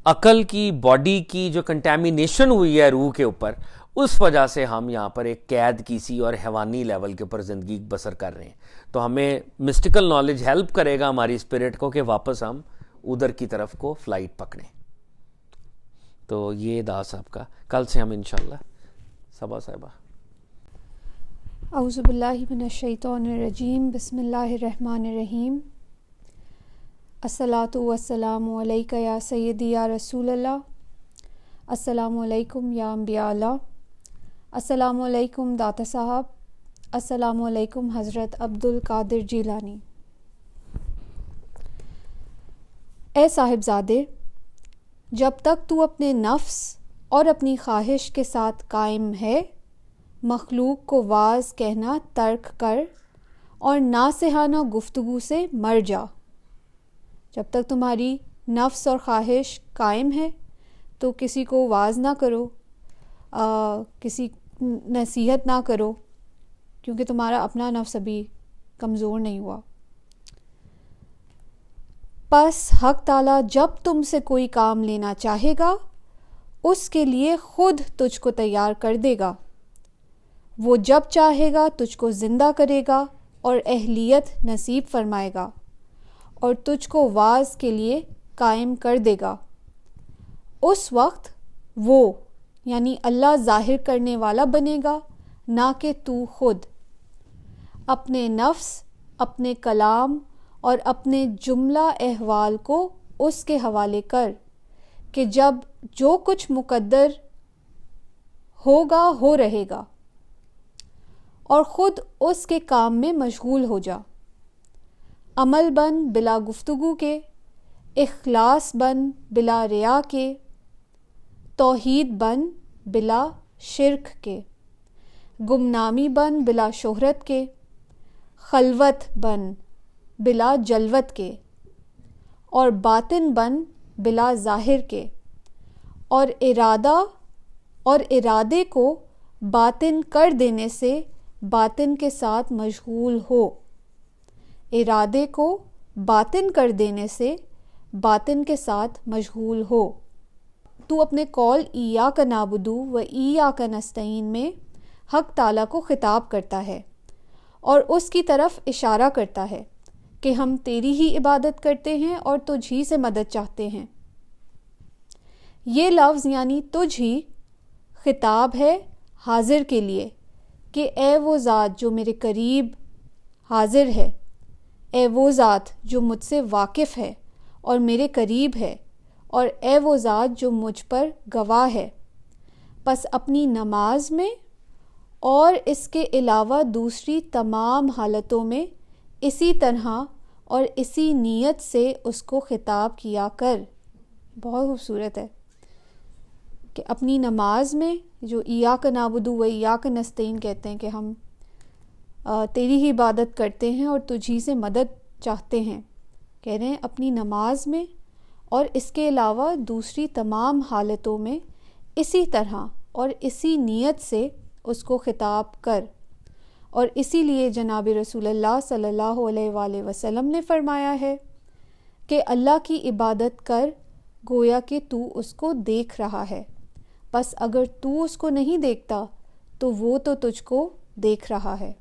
عقل کی، باڈی کی جو کنٹیمینیشن ہوئی ہے روح کے اوپر، اس وجہ سے ہم یہاں پر ایک قید کیسی اور حیوانی لیول کے اوپر زندگی بسر کر رہے ہیں. تو ہمیں مسٹیکل نالج ہیلپ کرے گا ہماری اسپرٹ کو کہ واپس ہم ادھر کی طرف کو فلائٹ پکڑیں. تو یہ دادا صاحب کا کل سے ہم انشاءاللہ صبا صاحبہ. اعوذ باللہ من الشیطان الرجیم، بسم اللہ الرحمن الرحیم. الصلاۃ والسلام علیک یا سیدی یا رسول اللہ، السلام علیکم یا انبیاء اللہ، السلام علیکم داتا صاحب، السلام علیکم حضرت عبد القادر جیلانی. اے صاحبزادے، جب تک تو اپنے نفس اور اپنی خواہش کے ساتھ قائم ہے، مخلوق کو واز کہنا ترک کر اور ناصحانہ گفتگو سے مر جا. جب تک تمہاری نفس اور خواہش قائم ہے تو کسی کو واز نہ کرو، کسی نصیحت نہ کرو، کیونکہ تمہارا اپنا نفس ابھی کمزور نہیں ہوا. پس حق تعالیٰ جب تم سے کوئی کام لینا چاہے گا اس کے لیے خود تجھ کو تیار کر دے گا. وہ جب چاہے گا تجھ کو زندہ کرے گا اور اہلیت نصیب فرمائے گا اور تجھ کو واز کے لیے قائم کر دے گا. اس وقت وہ یعنی اللہ ظاہر کرنے والا بنے گا، نہ کہ تو خود. اپنے نفس، اپنے کلام اور اپنے جملہ احوال کو اس کے حوالے کر کہ جب جو کچھ مقدر ہوگا ہو رہے گا، اور خود اس کے کام میں مشغول ہو جا. عمل بن بلا گفتگو کے، اخلاص بن بلا ریا کے، توحید بن بلا شرک کے، گمنامی بن بلا شہرت کے، خلوت بن بلا جلوت کے، اور باطن بن بلا ظاہر کے، اور ارادے کو باطن کر دینے سے باطن کے ساتھ مشغول ہو. ارادے کو باطن کر دینے سے باطن کے ساتھ مشغول ہو. تو اپنے قول ایاک نعبدو و ایاک نستعین میں حق تعالیٰ کو خطاب کرتا ہے اور اس کی طرف اشارہ کرتا ہے کہ ہم تیری ہی عبادت کرتے ہیں اور تجھ ہی سے مدد چاہتے ہیں. یہ لفظ یعنی تجھ ہی خطاب ہے حاضر کے لیے کہ اے وہ ذات جو میرے قریب حاضر ہے، اے وہ ذات جو مجھ سے واقف ہے اور میرے قریب ہے، اور اے وہ ذات جو مجھ پر گواہ ہے. پس اپنی نماز میں اور اس کے علاوہ دوسری تمام حالتوں میں اسی طرح اور اسی نیت سے اس کو خطاب کیا کر. بہت خوبصورت ہے کہ اپنی نماز میں جو ایاک نعبدو و ایاک نستعین کہتے ہیں کہ ہم تیری ہی عبادت کرتے ہیں اور تجھی سے مدد چاہتے ہیں، کہہ رہے ہیں اپنی نماز میں اور اس کے علاوہ دوسری تمام حالتوں میں اسی طرح اور اسی نیت سے اس کو خطاب کر. اور اسی لیے جناب رسول اللہ صلی اللہ علیہ وآلہ وسلم نے فرمایا ہے کہ اللہ کی عبادت کر گویا کہ تو اس کو دیکھ رہا ہے، بس اگر تو اس کو نہیں دیکھتا تو وہ تو تجھ کو دیکھ رہا ہے.